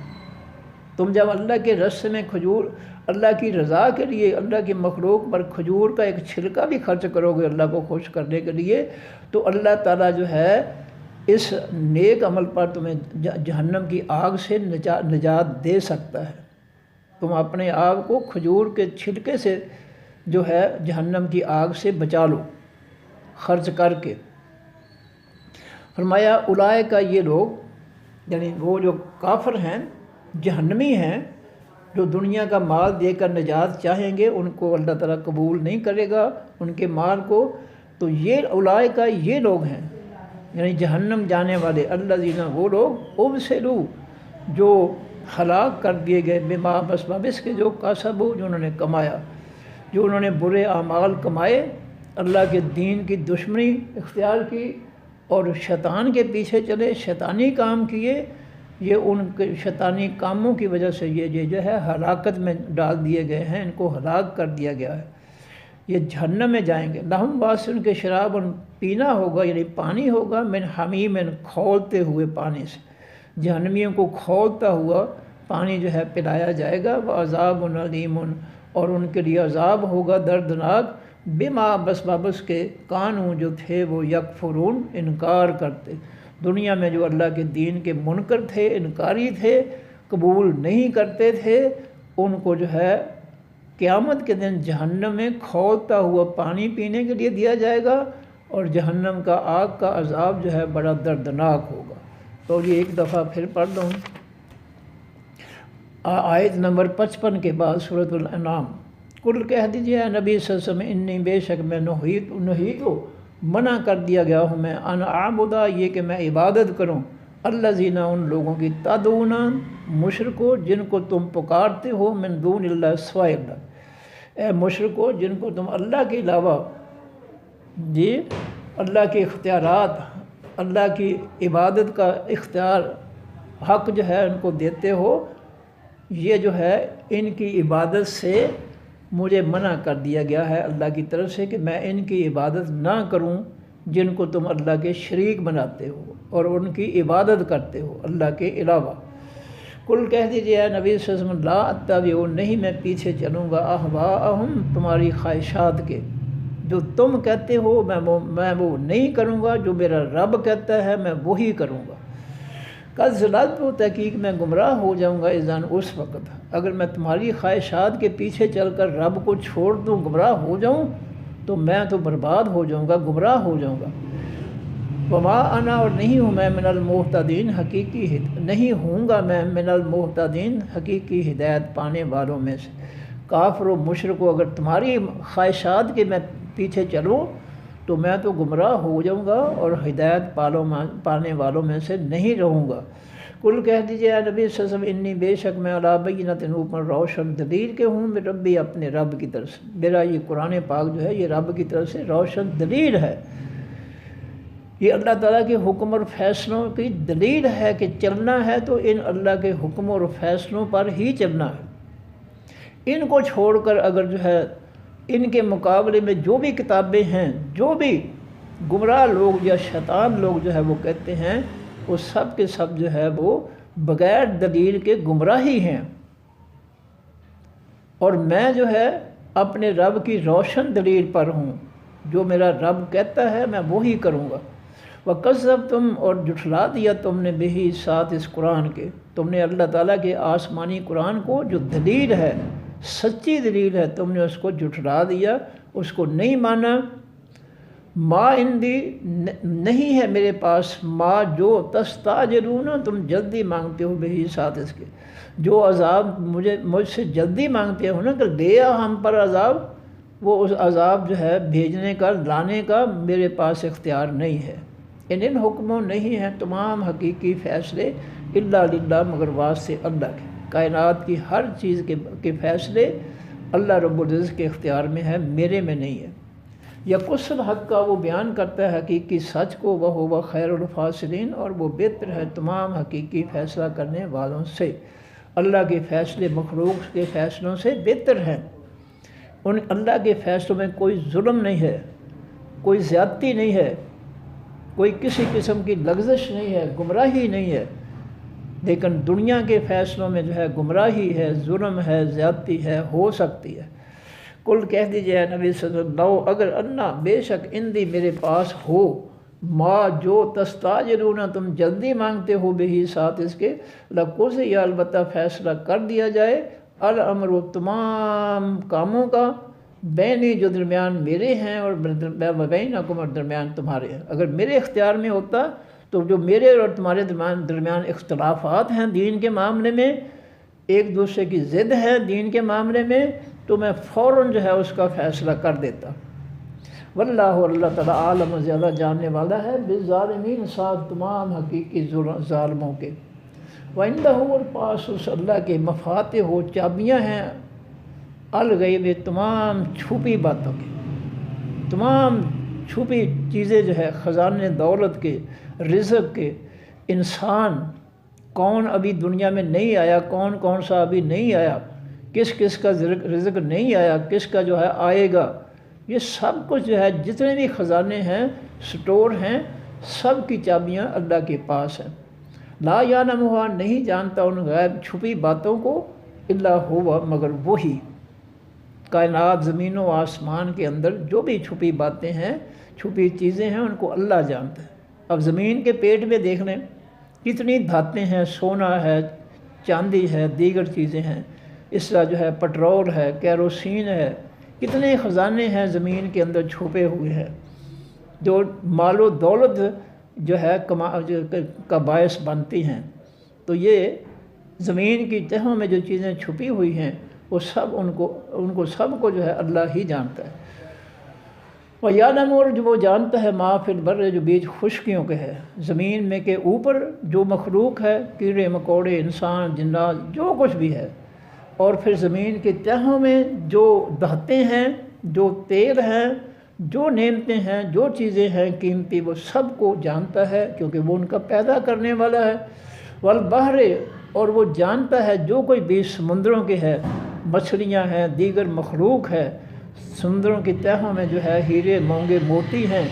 تم جب اللہ کے راستے میں کھجور، اللہ کی رضا کے لیے، اللہ کی مخلوق پر کھجور کا ایک چھلکا بھی خرچ کرو گے اللہ کو خوش کرنے کے لیے، تو اللہ تعالیٰ جو ہے اس نیک عمل پر تمہیں جہنم کی آگ سے نجات دے سکتا ہے۔ تم اپنے آپ کو کھجور کے چھلکے سے جو ہے جہنم کی آگ سے بچا لو خرچ کر کے۔ فرمایا اولئک، یہ لوگ، یعنی وہ جو کافر ہیں، جہنمی ہیں، جو دنیا کا مال دے کر نجات چاہیں گے، ان کو اللہ تعالیٰ قبول نہیں کرے گا ان کے مال کو، تو یہ اولئک، یہ لوگ ہیں یعنی جہنم جانے والے، الذین، وہ لوگ، ابسلوا، جو ہلاک کر دیے گئے، بما، بسبب اس کے جو کسبوا، جو انہوں نے کمایا، جو انہوں نے برے اعمال کمائے، اللہ کے دین کی دشمنی اختیار کی اور شیطان کے پیچھے چلے، شیطانی کام کیے، یہ ان کے شیطانی کاموں کی وجہ سے یہ جو ہے ہلاکت میں ڈال دیے گئے ہیں، ان کو ہلاک کر دیا گیا ہے، یہ جہنم میں جائیں گے۔ لہم، واسطے ان کے شراب، پینا ہوگا، یعنی پانی ہوگا، من حمیم، کھولتے ہوئے پانی سے، جہنمیوں کو کھولتا ہوا پانی جو ہے پلایا جائے گا۔ وعذاب علیم، اور ان کے لیے عذاب ہوگا دردناک، بما بس کے کانوں جو تھے وہ یکفرون انکار کرتے، دنیا میں جو اللہ کے دین کے منکر تھے، انکاری تھے، قبول نہیں کرتے تھے، ان کو جو ہے قیامت کے دن جہنم میں کھولتا ہوا پانی پینے کے لیے دیا جائے گا، اور جہنم کا آگ کا عذاب جو ہے بڑا دردناک ہوگا۔ تو یہ ایک دفعہ پھر پڑھ دوں، آیت نمبر 55 کے بعد سورۃ الانعام۔ کل کہہ دیجیے اے نبی صلی اللہ علیہ وسلم، انی بے شک میں نہیت منع کر دیا گیا ہوں میں، ان اعبدا یہ کہ میں عبادت کروں، الذین ان لوگوں کی، تدعون مشرکو جن کو تم پکارتے ہو، من دون اللہ سوائے اللہ، اے مشرکو جن کو تم اللہ کے علاوہ جی اللہ کے اختیارات، اللہ کی عبادت کا اختیار حق جو ہے ان کو دیتے ہو، یہ جو ہے ان کی عبادت سے مجھے منع کر دیا گیا ہے اللہ کی طرف سے کہ میں ان کی عبادت نہ کروں جن کو تم اللہ کے شریک بناتے ہو اور ان کی عبادت کرتے ہو اللہ کے علاوہ۔ کل کہہ دیجیے اے نبی صلی اللہ علیہ وسلم، لا اتبع نہیں میں پیچھے چلوں گا، اہواءہم تمہاری خواہشات کے، جو تم کہتے ہو میں وہ نہیں کروں گا، جو میرا رب کہتا ہے میں وہی کروں گا۔ قد ضللت تحقیق میں گمراہ ہو جاؤں گا، اذن اس وقت اگر میں تمہاری خواہشات کے پیچھے چل کر رب کو چھوڑ دوں، گمراہ ہو جاؤں تو میں تو برباد ہو جاؤں گا، گمراہ ہو جاؤں گا۔ وما انا اور نہیں ہوں میں من المہتدین حقیقی نہیں ہوں گا میں من المہتدین حقیقی ہدایت پانے والوں میں سے۔ کافر و مشرک و اگر تمہاری خواہشات کے میں پیچھے چلوں تو میں تو گمراہ ہو جاؤں گا اور ہدایت پانے والوں میں سے نہیں رہوں گا۔ کل کہہ دیجیے اے نبی صلی اللہ علیہ وسلم، انی بے شک میں علی بینۃ اوپر روشن دلیل کے ہوں، میں ربی اپنے رب کی طرف سے، میرا یہ قرآن پاک جو ہے یہ رب کی طرف سے روشن دلیل ہے، یہ اللہ تعالیٰ کے حکم اور فیصلوں کی دلیل ہے کہ چلنا ہے تو ان اللہ کے حکم اور فیصلوں پر ہی چلنا ہے۔ ان کو چھوڑ کر اگر جو ہے ان کے مقابلے میں جو بھی کتابیں ہیں، جو بھی گمراہ لوگ یا شیطان لوگ جو ہے وہ کہتے ہیں، وہ سب کے سب جو ہے وہ بغیر دلیل کے گمراہی ہیں، اور میں جو ہے اپنے رب کی روشن دلیل پر ہوں، جو میرا رب کہتا ہے میں وہی کروں گا۔ وَكَذَّبْتُمْ اور جھٹلا دیا تم نے بہی ساتھ اس قرآن کے، تم نے اللہ تعالیٰ کے آسمانی قرآن کو جو دلیل ہے، سچی دلیل ہے، تم نے اس کو جھٹلا دیا، اس کو نہیں مانا۔ ما عندی نہیں ہے میرے پاس، ما جو تستعجلون تم جلدی مانگتے ہو بہی ساتھ اس کے، جو عذاب مجھ سے جلدی مانگتے ہو نا کہ لے آ ہم پر عذاب، وہ اس عذاب جو ہے بھیجنے کا، لانے کا میرے پاس اختیار نہیں ہے۔ ان حکموں نہیں ہیں تمام حقیقی فیصلے الا للہ مگر واسطے اللہ کے، کائنات کی ہر چیز کے فیصلے اللہ رب العزت کے اختیار میں ہے، میرے میں نہیں ہے۔ یقص الحق کا وہ بیان کرتا ہے حقیقی سچ کو، وہ خیر الفاصلین اور وہ بہتر ہے تمام حقیقی فیصلہ کرنے والوں سے، اللہ کے فیصلے مخلوق کے فیصلوں سے بہتر ہیں۔ ان اللہ کے فیصلوں میں کوئی ظلم نہیں ہے، کوئی زیادتی نہیں ہے، کوئی کسی قسم کی لغزش نہیں ہے، گمراہی نہیں ہے، لیکن دنیا کے فیصلوں میں جو ہے گمراہی ہے، ظلم ہے، زیادتی ہے، ہو سکتی ہے۔ کل کہہ دیجیے اے نبی صلی اللہ علیہ وسلم، اگر انا بے شک اندی میرے پاس ہو، ما جو تستعجلون تم جلدی مانگتے ہو بہی ساتھ اس کے، لقضی یا البتہ فیصلہ کر دیا جائے، الامر تمام کاموں کا، بینی جو درمیان میرے ہیں اور بینکم اور درمیان تمہارے ہیں۔ اگر میرے اختیار میں ہوتا تو جو میرے اور تمہارے درمیان اختلافات ہیں دین کے معاملے میں، ایک دوسرے کی ضد ہے دین کے معاملے میں، تو میں فوراً جو ہے اس کا فیصلہ کر دیتا۔ واللہ اللہ تعالیٰ عالم زیادہ جاننے والا ہے بالظالمین ساتھ تمام حقیقی ظالموں کے۔ وَعِندَهُ اور پاس اس اللہ کے مفاتح ہو چابیاں ہیں، الغیب تمام چھپی باتوں کی، تمام چھپی چیزیں جو ہے، خزانے دولت کے، رزق کے، انسان کون ابھی دنیا میں نہیں آیا، کون کون سا ابھی نہیں آیا، کس کس کا رزق نہیں آیا، کس کا جو ہے آئے گا، یہ سب کچھ جو ہے جتنے بھی خزانے ہیں، سٹور ہیں، سب کی چابیاں اللہ کے پاس ہیں۔ لا یعلمھا نہیں جانتا ان غیب چھپی باتوں کو، الا ہوا مگر وہی۔ کائنات زمین و آسمان کے اندر جو بھی چھپی باتیں ہیں، چھپی چیزیں ہیں، ان کو اللہ جانتا ہے۔ اب زمین کے پیٹ میں دیکھ لیں کتنی دھاتیں ہیں، سونا ہے، چاندی ہے، دیگر چیزیں ہیں، اس طرح جو ہے پٹرول ہے، کیروسین ہے، کتنے خزانے ہیں زمین کے اندر چھپے ہوئے ہیں جو مال و دولت جو ہے کا باعث بنتی ہیں۔ تو یہ زمین کی تہوں میں جو چیزیں چھپی ہوئی ہیں وہ سب ان کو سب کو جو ہے اللہ ہی جانتا ہے۔ وَيَعْلَمُ، اور جو وہ جانتا ہے ما فی البر، جو بیچ خشکیوں کے ہے، زمین میں کے اوپر جو مخلوق ہے، کیڑے مکوڑے، انسان، جنات، جو کچھ بھی ہے، اور پھر زمین کی تہوں میں جو دھاتیں ہیں، جو تیل ہیں، جو نعمتیں ہیں، جو چیزیں ہیں قیمتی، وہ سب کو جانتا ہے کیونکہ وہ ان کا پیدا کرنے والا ہے۔ والبحر، اور وہ جانتا ہے جو کوئی بیچ سمندروں کے ہے، مچھلیاں ہیں، دیگر مخلوق ہے، سمندروں کی تہوں میں جو ہے ہیرے، مونگے، موتی ہیں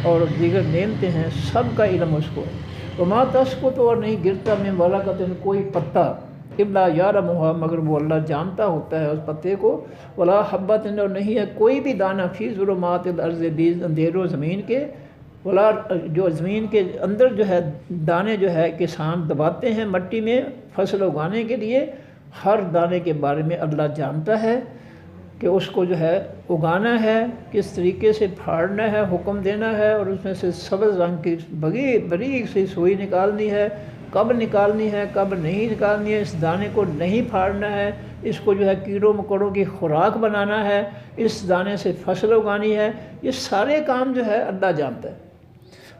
اور دیگر نعمتیں ہیں، سب کا علم اس کو ہے۔ وما تسقط، اور نہیں گرتا من ورقۃ، کوئی پتا، الا یعلمھا، مگر وہ اللہ جانتا ہوتا ہے اس پتے کو، ولا حبۃ، اور نہیں ہے کوئی بھی دانہ، فی ظلمات الارض، بیچ اندھیروں زمین کے، ولا، جو زمین کے اندر جو ہے دانے جو ہے کسان دباتے ہیں مٹی میں فصل اگانے کے لیے، ہر دانے کے بارے میں اللہ جانتا ہے کہ اس کو جو ہے اگانا ہے، کس طریقے سے پھاڑنا ہے، حکم دینا ہے، اور اس میں سے سبز رنگ کی باریک سی سوئی نکالنی ہے، کب نکالنی ہے، کب نہیں نکالنی ہے، اس دانے کو نہیں پھاڑنا ہے، اس کو جو ہے کیڑوں مکوڑوں کی خوراک بنانا ہے، اس دانے سے فصل اگانی ہے، یہ سارے کام جو ہے اللہ جانتا ہے۔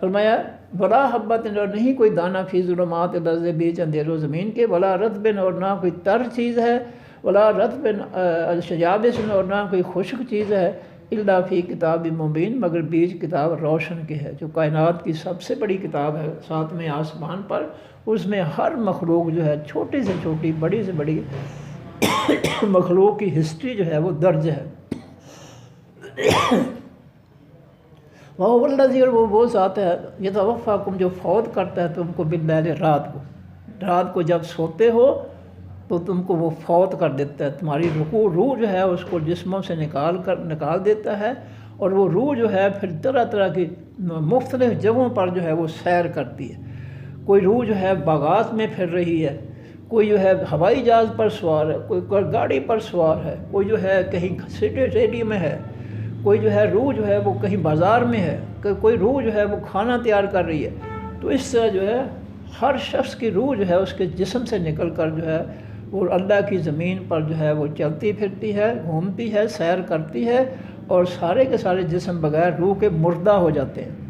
فرمایا ولا حبۃ، اور نہیں کوئی دانہ، فی ظلمات الارض، بیچ اندھیروں زمین کے، ولا رطب، اور نہ کوئی تر چیز ہے، ولا رطب یابس، اور نہ کوئی خشک چیز ہے، الا فی کتاب مبین، مگر بیچ کتاب روشن کے ہے، جو کائنات کی سب سے بڑی کتاب ہے 7ویں آسمان پر، اس میں ہر مخلوق جو ہے چھوٹی سے چھوٹی، بڑی سے بڑی مخلوق کی ہسٹری جو ہے وہ درج ہے۔ وَهُوَ الَّذِي، اور وہ ذات ہے، يَتَوَفَّاكُمْ، جو فوت کرتا ہے تم کو باللیل، رات کو جب سوتے ہو تو تم کو وہ فوت کر دیتا ہے، تمہاری روح جو ہے اس کو جسموں سے نکال دیتا ہے، اور وہ روح جو ہے پھر طرح طرح کی مختلف جگہوں پر جو ہے وہ سیر کرتی ہے۔ کوئی روح جو ہے باغات میں پھر رہی ہے، کوئی جو ہے ہوائی جہاز پر سوار ہے، کوئی گاڑی پر سوار ہے، کوئی جو ہے کہیں سٹی میں ہے، کوئی جو ہے روح جو ہے وہ کہیں بازار میں ہے، کوئی روح جو ہے وہ کھانا تیار کر رہی ہے۔ تو اس طرح جو ہے ہر شخص کی روح جو ہے اس کے جسم سے نکل کر جو ہے وہ اللہ کی زمین پر جو ہے وہ چلتی پھرتی ہے، گھومتی ہے، سیر کرتی ہے، اور سارے کے سارے جسم بغیر روح کے مردہ ہو جاتے ہیں۔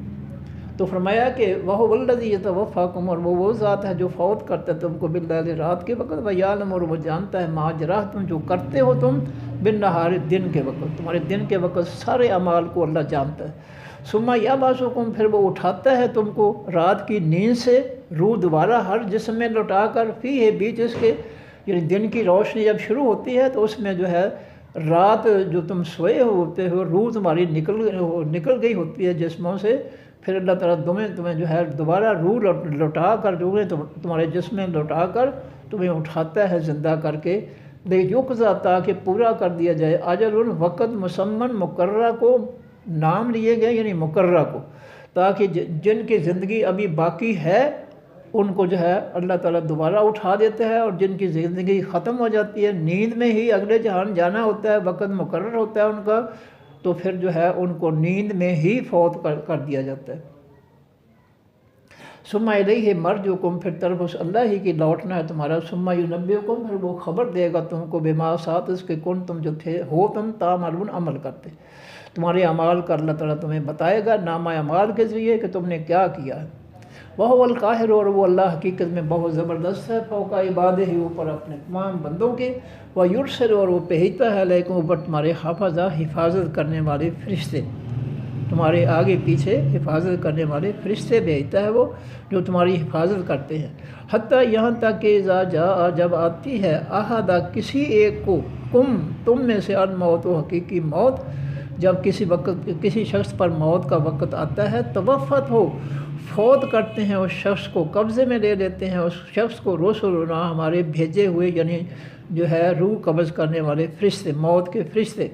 تو فرمایا کہ وَهُوَ الَّذِي يَتَوَفَّاكُمْ، اور وہ ذات ہے جو فوت کرتا ہے تم کو باللیل، رات کے وقت، وَيَعْلَمُ، اور وہ جانتا ہے ما جرحتم، جو کرتے ہو تم بالنہار، دن کے وقت، تمہارے دن کے وقت سارے اعمال کو اللہ جانتا ہے۔ ثم یبعثکم، پھر وہ اٹھاتا ہے تم کو رات کی نیند سے، روح دوبارہ ہر جسم میں لوٹا کر، فیہ، بیچ اس کے، یعنی دن کی روشنی جب شروع ہوتی ہے تو اس میں جو ہے رات جو تم سوئے ہوتے ہو، روح تمہاری نکل گئی ہوتی ہے جسموں سے، پھر اللہ تعالیٰ تمہیں جو ہے دوبارہ روح لوٹا کر، جو ہے تمہارے جسم میں لوٹا کر تمہیں اٹھاتا ہے زندہ کر کے، لیقضی، تاکہ پورا کر دیا جائے، اجل، وقت مسمى، مقررہ کو، نام لیے گئے یعنی مقررہ کو، تاکہ جن کی زندگی ابھی باقی ہے ان کو جو ہے اللہ تعالیٰ دوبارہ اٹھا دیتا ہے، اور جن کی زندگی ختم ہو جاتی ہے، نیند میں ہی اگلے جہان جانا ہوتا ہے، وقت مقرر ہوتا ہے ان کا، تو پھر جو ہے ان کو نیند میں ہی فوت کر دیا جاتا ہے۔ ثم الیہ مرجعکم، پھر طرف اس اللہ ہی کی لوٹنا ہے تمہارا، ثم ینبئکم، پھر وہ خبر دے گا تم کو، بما، ساتھ اس کے، کن، تم جو تھے، ہو تم، تعملون، عمل کرتے، تمہارے اعمال کا اللہ تعالیٰ تمہیں بتائے گا نامہ اعمال کے ذریعے کہ تم نے کیا کیا ہے۔ وَهُوَ الْقَاهِرُ، اور وہ اللہ حقیقت میں بہت زبردست ہے، فوق عبادہ، اوپر اپنے تمام بندوں کے، وَيُرْسِلُ، اور وہ بھیجتا ہے، علیکم، اوپر تمہارے، حافظہ، حفاظت کرنے والے فرشتے، تمہارے آگے پیچھے حفاظت کرنے والے فرشتے بھیجتا ہے وہ، جو تمہاری حفاظت کرتے ہیں، حتیٰ یہاں تک کہ اذا جاء، جب آتی ہے، احد، کسی ایک کو، تم میں سے، الموت، و حقیقی موت، جب کسی شخص پر موت کا وقت آتا ہے، توفت ہو، فوت کرتے ہیں اس شخص کو قبضے میں لے لیتے ہیں، اس شخص کو رسولنا ہمارے بھیجے ہوئے یعنی جو ہے روح قبض کرنے والے فرشتے، موت کے فرشتے،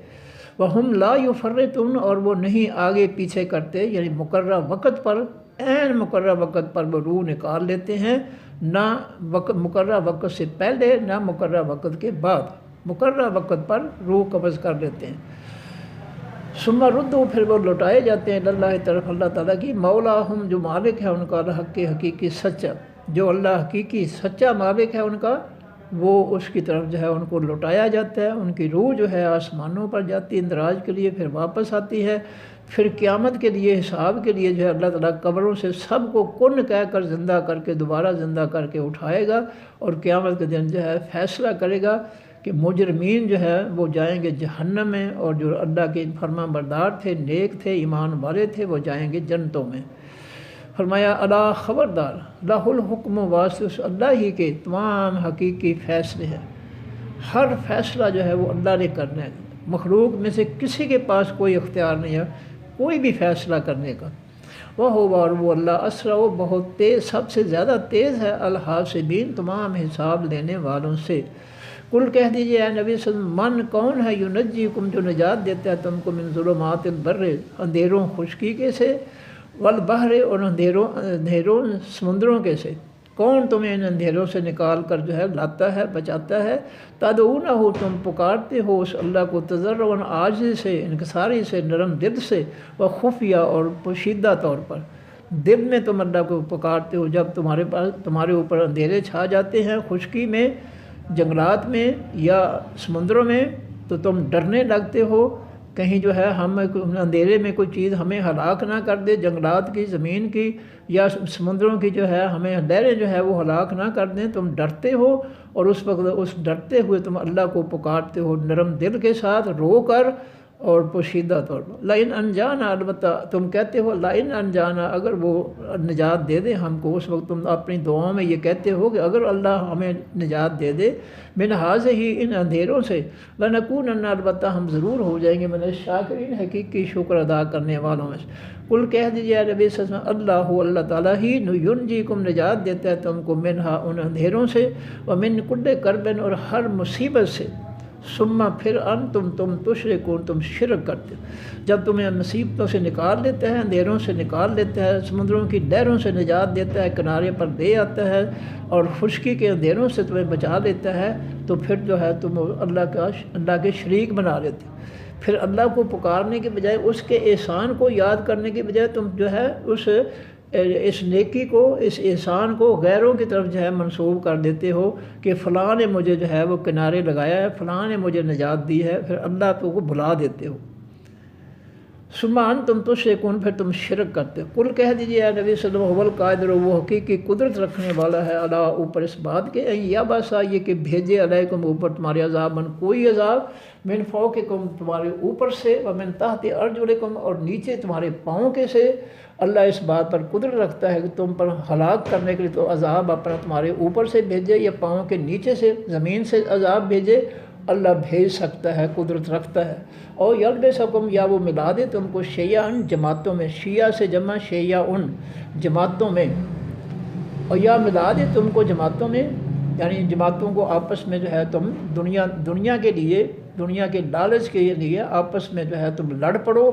وَهُمْ لَا يُفَرِّطُونَ اور وہ نہیں آگے پیچھے کرتے، یعنی مقررہ وقت پر، عین مقررہ وقت پر وہ روح نکال لیتے ہیں، نہ مقررہ وقت سے پہلے نہ مقررہ وقت کے بعد، مقررہ وقت پر روح قبض کر لیتے ہیں۔ ثم ردوا پھر وہ لوٹائے جاتے ہیں اللہ طرف اللہ تعالیٰ کی، مولاہم جو مالک ہے ان کا الحق حقیقی سچا، جو اللہ حقیقی سچا مالک ہے ان کا، وہ اس کی طرف جو ہے ان کو لوٹایا جاتا ہے۔ ان کی روح جو ہے آسمانوں پر جاتی ہے اندراج کے لیے، پھر واپس آتی ہے، پھر قیامت کے لیے حساب کے لیے جو ہے اللہ تعالیٰ قبروں سے سب کو کن کہہ کر زندہ کر کے دوبارہ زندہ کر کے اٹھائے گا، اور قیامت کے دن جو ہے فیصلہ کرے گا کہ مجرمین جو ہے وہ جائیں گے جہنم میں، اور جو اللہ کے فرما بردار تھے، نیک تھے، ایمان والے تھے، وہ جائیں گے جنتوں میں۔ فرمایا الا خبردار، لہ الحکم واسطے اس اللہ ہی کے تمام حقیقی فیصلے ہیں، ہر فیصلہ جو ہے وہ اللہ نے کرنا ہے، مخلوق میں سے کسی کے پاس کوئی اختیار نہیں ہے کوئی بھی فیصلہ کرنے کا۔ اور وہ اللہ اسرع و بہت تیز، سب سے زیادہ تیز ہے، الحاسبین تمام حساب لینے والوں سے۔ کل کہہ دیجئے اے نبی صلی اللہ علیہ وسلم، من کون ہے ینجیکم جو نجات دیتا ہے تم کو، من ظلمات البر اندھیروں خشکی کے سے، والبحر اور اندھیروں سمندروں کے سے، کون تمہیں ان اندھیروں سے نکال کر جو ہے لاتا ہے، بچاتا ہے، تدعونہ تم پکارتے ہو اس اللہ کو تضرعاً عاجزی سے، انکساری سے، نرم دل سے، و خفیہ اور پوشیدہ طور پر، دل میں تم اللہ کو پکارتے ہو جب تمہارے اوپر اندھیرے چھا جاتے ہیں، خشکی میں، جنگلات میں یا سمندروں میں، تو تم ڈرنے لگتے ہو کہیں جو ہے ہم اندھیرے میں کوئی چیز ہمیں ہلاک نہ کر دے، جنگلات کی، زمین کی یا سمندروں کی جو ہے ہمیں لہریں جو ہے وہ ہلاک نہ کر دیں، تم ڈرتے ہو، اور اس وقت اس ڈرتے ہوئے تم اللہ کو پکارتے ہو نرم دل کے ساتھ، رو کر اور پوشیدہ طور پر۔ لئن انجانا، البتہ تم کہتے ہو لئن انجانا، اگر وہ نجات دے دے ہم کو، اس وقت تم اپنی دعاؤں میں یہ کہتے ہو کہ اگر اللہ ہمیں نجات دے دے من ہذہ ان اندھیروں سے، لنکونن، البتہ ہم ضرور ہو جائیں گے من الشاکرین، حقیقی شکر ادا کرنے والوں میں سے۔ کل کہہ دیجیے اے نبی صلی اللہ علیہ وسلم، اللہ تعالیٰ ہی ینجیکم نجات دیتا ہے تم کو، منہا ان اندھیروں سے، ومن کل کرب اور ہر مصیبت سے، ثم پھر تم تشرکون تم شرک کرتے ہو۔ جب تمہیں مصیبتوں سے نکال لیتا ہے، اندھیروں سے نکال لیتا ہے، سمندروں کی لہروں سے نجات دیتا ہے، کنارے پر دے آتا ہے، اور خشکی کے اندھیروں سے تمہیں بچا لیتا ہے، تو پھر جو ہے تم اللہ کے شریک بنا لیتے ہو۔ پھر اللہ کو پکارنے کے بجائے، اس کے احسان کو یاد کرنے کے بجائے تم جو ہے اس نیکی کو، اس احسان کو غیروں کی طرف جو ہے منسوب کر دیتے ہو کہ فلاں نے مجھے جو ہے وہ کنارے لگایا ہے، فلاں نے مجھے نجات دی ہے، پھر اللہ تو کو بھلا دیتے ہو۔ ثم انتم تشرکون، پھر تم شرک کرتے ہو۔ کل کہہ دیجیے اے نبی صلی اللہ علیہ وسلم، القادر، وہ حقیقی قدرت رکھنے والا ہے، علی اوپر اس بات کے، یا باسا یہ کہ بھیجے علیکم اوپر تمہارے عذاباً کوئی عذاب، من فوقکم تمہارے اوپر سے، ومن تحت ارجلکم اور نیچے تمہارے پاؤں کے سے۔ اللہ اس بات پر قدرت رکھتا ہے کہ تم پر ہلاک کرنے کے لیے تو عذاب اپنا تمہارے اوپر سے بھیجے یا پاؤں کے نیچے سے زمین سے عذاب بھیجے، اللہ بھیج سکتا ہے، قدرت رکھتا ہے۔ اور یلبسکم، یا وہ ملا دے تم کو، شیعاً جماعتوں میں، شیعہ سے جمع شیعاً جماعتوں میں، اور یا ملا دے تم کو جماعتوں میں، یعنی جماعتوں کو آپس میں جو ہے تم دنیا کے لیے، دنیا کے لالچ کے لیے آپس میں جو ہے تم لڑ پڑو،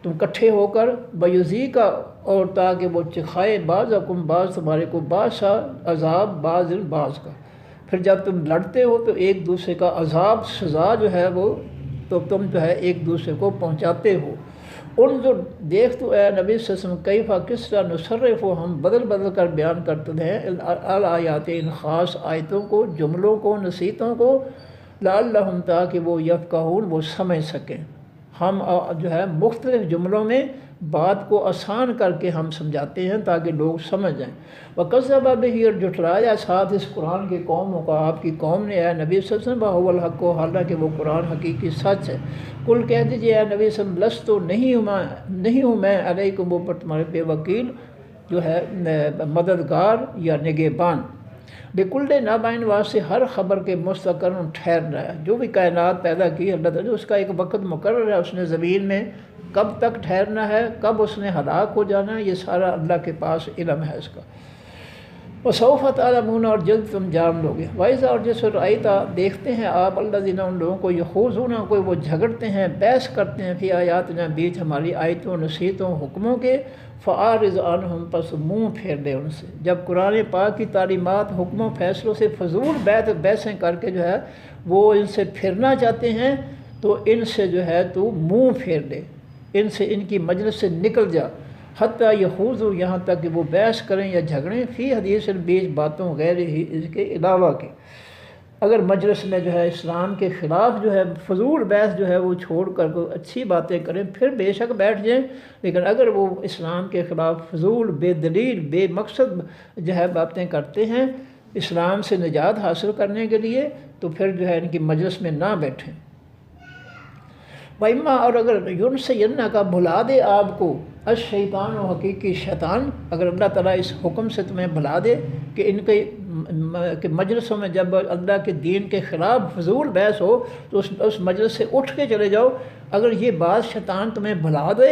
تم اکٹھے ہو کر، بیزیکا، اور تاکہ وہ چکھائے بعضکم بعض تمہارے کو، بعضا عذاب بعض کا۔ پھر جب تم لڑتے ہو تو ایک دوسرے کا عذاب، سزا جو ہے وہ تو تم جو ہے ایک دوسرے کو پہنچاتے ہو۔ ان جو دیکھ تو اے نبی صلی اللہ علیہ وسلم، کیفا کس طرح نصرف و ہم بدل کر بیان کرتے ہیں الآیات، ان خاص آیتوں کو، جملوں کو، نصیحتوں کو، لعلہم تاکہ وہ یفقہون وہ سمجھ سکیں۔ ہم جو ہے مختلف جملوں میں بات کو آسان کر کے ہم سمجھاتے ہیں تاکہ لوگ سمجھ جائیں۔ وَكَذَّبَ بِهِ، اور جھٹلایا ساتھ اس قرآن کی قوموں کا، آپ کی قوم نے اے نبی صلی اللہ علیہ وسلم، وَهُوَ الْحَقُّ، حالانکہ وہ قرآن حقیقی سچ ہے۔ کل کہہ دیجیے اے نبی صلی اللہ علیہ وسلم، لست نہیں ہوں میں علیکم اوپر تمہارے پہ وکیل، جو ہے مددگار یا نگہبان، بکل نابائن، واسطے ہر خبر کے مستقر ٹھہر رہا ہے۔ جو بھی کائنات پیدا کی اللہ تعالیٰ نے، اس کا ایک وقت مقرر ہے، اس نے زمین میں کب تک ٹھہرنا ہے، کب اس نے ہلاک ہو جانا ہے، یہ سارا اللہ کے پاس علم ہے اس کا۔ وسوف تعلمون، اور جلد تم جان لو گے۔ وَإِذَا، اور جس رأیتا دیکھتے ہیں آپ، الذین ان لوگوں کو، یخوضون کوئی وہ جھگڑتے ہیں، بحث کرتے ہیں، فی آیاتنا بیچ ہماری آیتوں، نصیحتوں، حکموں کے، فأعرض عنہم، پس منہ پھیر دے ان سے۔ جب قرآن پاک کی تعلیمات، حکموں، فیصلوں سے فضول بحثیں کر کے جو ہے وہ ان سے پھرنا چاہتے ہیں، تو ان سے جو ہے تو منہ پھیر دے، ان سے، ان کی مجلس سے نکل جا۔ حتیٰ یخوضوا، یہاں تک کہ وہ بحث کریں یا جھگڑیں، فی حدیث بیچ باتوں غیر ہی، اس کے علاوہ کے۔ اگر مجلس میں جو ہے اسلام کے خلاف جو ہے فضول بحث جو ہے وہ چھوڑ کر کوئی اچھی باتیں کریں، پھر بے شک بیٹھ جائیں، لیکن اگر وہ اسلام کے خلاف فضول، بے دلیل، بے مقصد جو ہے باتیں کرتے ہیں اسلام سے نجات حاصل کرنے کے لیے، تو پھر جو ہے ان کی مجلس میں نہ بیٹھیں۔ وَإِمَّا، اور اگر یُنْسِیَنَّکَ کا بھلا دے آپ کو، الشیطان، و حقیقی شیطان، اگر اللہ تعالیٰ اس حکم سے تمہیں بھلا دے کہ ان کے مجلسوں میں جب اللہ کے دین کے خلاف فضول بحث ہو تو اس مجلس سے اٹھ کے چلے جاؤ، اگر یہ بات شیطان تمہیں بھلا دے،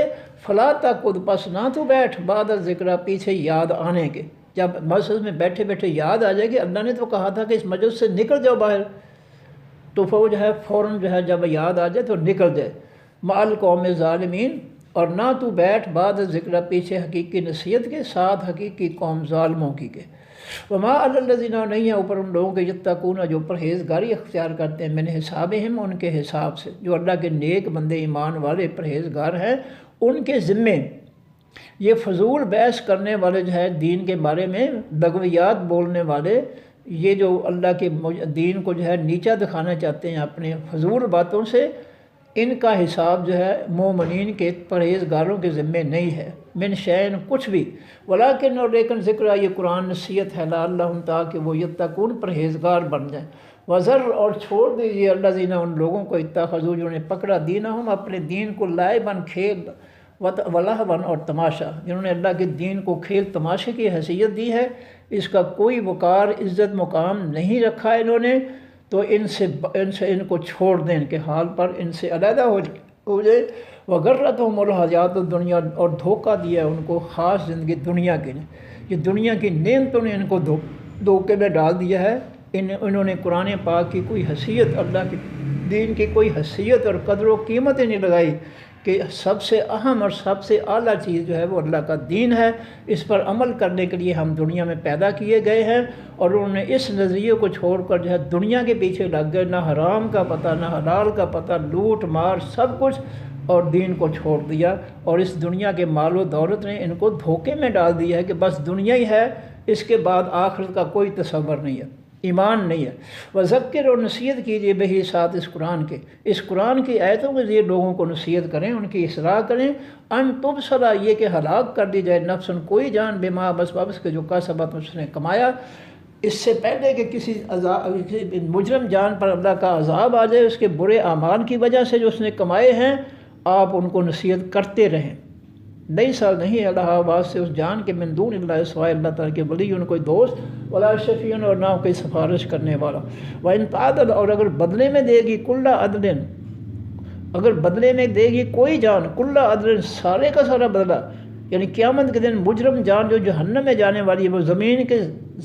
فلا تقعد، پس نہ تو بیٹھ، بعد الذکریٰ، پیچھے یاد آنے کے۔ جب مجلس میں بیٹھے بیٹھے یاد آ جائے کہ اللہ نے تو کہا تھا کہ اس مجلس سے نکل جاؤ باہر، تو وہ جو ہے فوراً جو ہے جب یاد آ جائے تو نکل جائے۔ مع القوم ظالمین، اور نہ تو بیٹھ بعد ذکر، پیچھے حقیقی نصیحت کے ساتھ حقیقی قوم ظالموں کی کے۔ وما علی الذین، نہیں ہے اوپر ان لوگوں کے، یتقون، جو پرہیزگاری اختیار کرتے ہیں، من حسابہم، ان کے حساب سے، جو اللہ کے نیک بندے ایمان والے پرہیزگار ہیں ان کے ذمے یہ فضول بحث کرنے والے جو ہے دین کے بارے میں لغویات بولنے والے، یہ جو اللہ کے دین کو جو ہے نیچا دکھانا چاہتے ہیں اپنے فضول باتوں سے، ان کا حساب جو ہے مومنین کے پرہیزگاروں کے ذمے نہیں ہے۔ من شین، کچھ بھی، ولیکن، اور لیکن، ذکر، یہ قرآن نصیحت ہے، لعلہم، تاکہ وہ یتقون، پرہیزگار بن جائیں۔ وذر، اور چھوڑ دیجیے، الذین، ان لوگوں کو، اتخذوا، جنہوں نے پکڑا، دینہم، اپنے دین کو، لعباً، کھیل، ولہواً، اور تماشا، جنہوں نے اللہ کے دین کو کھیل تماشے کی حیثیت دی ہے، اس کا کوئی وقار، عزت، مقام نہیں رکھا انہوں نے، تو ان کو چھوڑ دیں، ان کے حال پر ان سے علیحدہ ہو جائے۔ وغرتہم الحیات الدنیا، اور دھوکہ دیا ان کو خاص زندگی دنیا کے لیے، یہ دنیا کی نعمتوں نے ان کو دھوکے میں ڈال دیا ہے۔ انہوں نے قرآن پاک کی کوئی حیثیت، اللہ کے دین کی کوئی حیثیت اور قدر و قیمت ہی نہیں لگائی کہ سب سے اہم اور سب سے اعلیٰ چیز جو ہے وہ اللہ کا دین ہے، اس پر عمل کرنے کے لیے ہم دنیا میں پیدا کیے گئے ہیں، اور انہوں نے اس نظریے کو چھوڑ کر جو ہے دنیا کے پیچھے لگ گئے، نہ حرام کا پتہ، نہ حلال کا پتہ، لوٹ مار سب کچھ، اور دین کو چھوڑ دیا، اور اس دنیا کے مال و دولت نے ان کو دھوکے میں ڈال دیا ہے کہ بس دنیا ہی ہے، اس کے بعد آخرت کا کوئی تصور نہیں ہے، ایمان نہیں ہے۔ وذکر، اور نصیحت کیجیے، بہی، ساتھ اس قرآن کے، اس قرآن کی آیتوں کے ذریعے لوگوں کو نصیحت کریں، ان کی اصلاح کریں، ان تبصرہ، یہ کہ ہلاک کر دی جائے، نفسن، کوئی جان، بما، بس واپس کے جو کسبت، اس نے کمایا، اس سے پہلے کہ کسی مجرم جان پر اللہ کا عذاب آ جائے، اس کے برے اعمال کی وجہ سے جو اس نے کمائے ہیں، آپ ان کو نصیحت کرتے رہیں۔ نئی سال نہیں ہے اللہ آباد سے اس جان کے، من دون اللہ، سوائے اللہ تعالیٰ کے ولی، ان کوئی دوست، ولا شفیع، اور نہ کوئی سفارش کرنے والا۔ وَإِن تَعْدِلْ، اور اگر بدلے میں دے گی، کُلَّ عَدْلٍ، اگر بدلے میں دے گی کوئی جان، کُلَّ عَدْلٍ، سارے کا سارا بدلہ، یعنی قیامت کے دن مجرم جان جو جہنم میں جانے والی ہے، وہ زمین کے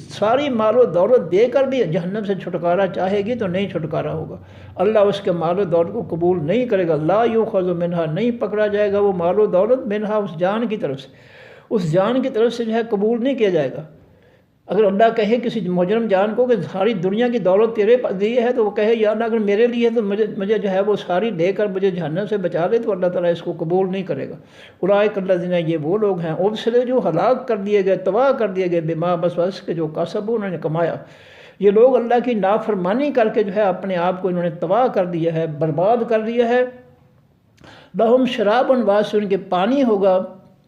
ساری مال و دولت دے کر بھی جہنم سے چھٹکارا چاہے گی تو نہیں چھٹکارا ہوگا، اللہ اس کے مال و دولت کو قبول نہیں کرے گا۔ لا یؤخذ منہا، نہیں پکڑا جائے گا وہ مال و دولت، منہا، اس جان کی طرف سے، اس جان کی طرف سے جو ہے قبول نہیں کیا جائے گا۔ اگر اللہ کہے کسی مجرم جان کو کہ ساری دنیا کی دولت تیرے لیے ہے، تو وہ کہے یا اللہ اگر میرے لیے ہے تو مجھے جو ہے وہ ساری لے کر مجھے جہنم سے بچا لے، تو اللہ تعالیٰ اس کو قبول نہیں کرے گا۔ اولئک الذین، یہ وہ لوگ ہیں، ابسلوا، جو ہلاک کر دیے گئے، تباہ کر دیے گئے، بما، بس اس کے جو کسبوا، انہوں نے کمایا۔ یہ لوگ اللہ کی نافرمانی کر کے جو ہے اپنے آپ کو انہوں نے تباہ کر دیا ہے، برباد کر دیا ہے۔ لہم شراب واسع، ان کے پانی ہوگا،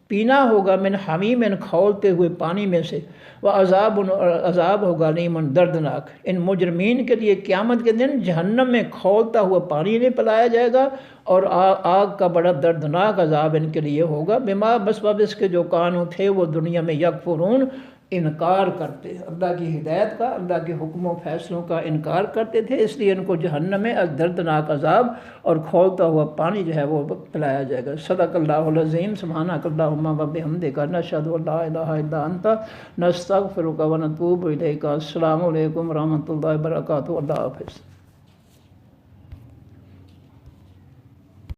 پینا ہوگا، من حمیم، کھولتے ہوئے پانی میں سے، وعذاب، اور عذاب ہوگا، علیم، دردناک، ان مجرمین کے لیے قیامت کے دن جہنم میں کھولتا ہوا پانی نہیں پلایا جائے گا، اور آگ کا بڑا دردناک عذاب ان کے لیے ہوگا، بما، بس اس کے جو کانوں تھے وہ دنیا میں یکفرون، انکار کرتے، اللہ کی ہدایت کا، اللہ کے حکم و فیصلوں کا انکار کرتے تھے، اس لیے ان کو جہنم میں دردناک عذاب اور کھولتا ہوا پانی جو ہے وہ پلایا جائے گا۔ صدق اللہ العظیم۔ سبحانک اللہم و بحمدک، نشہد ان لا الہ الا انت، نستغفرک و نتوب الیک۔ السلام علیکم ورحمۃ اللہ وبرکاتہ۔ اللہ حافظ۔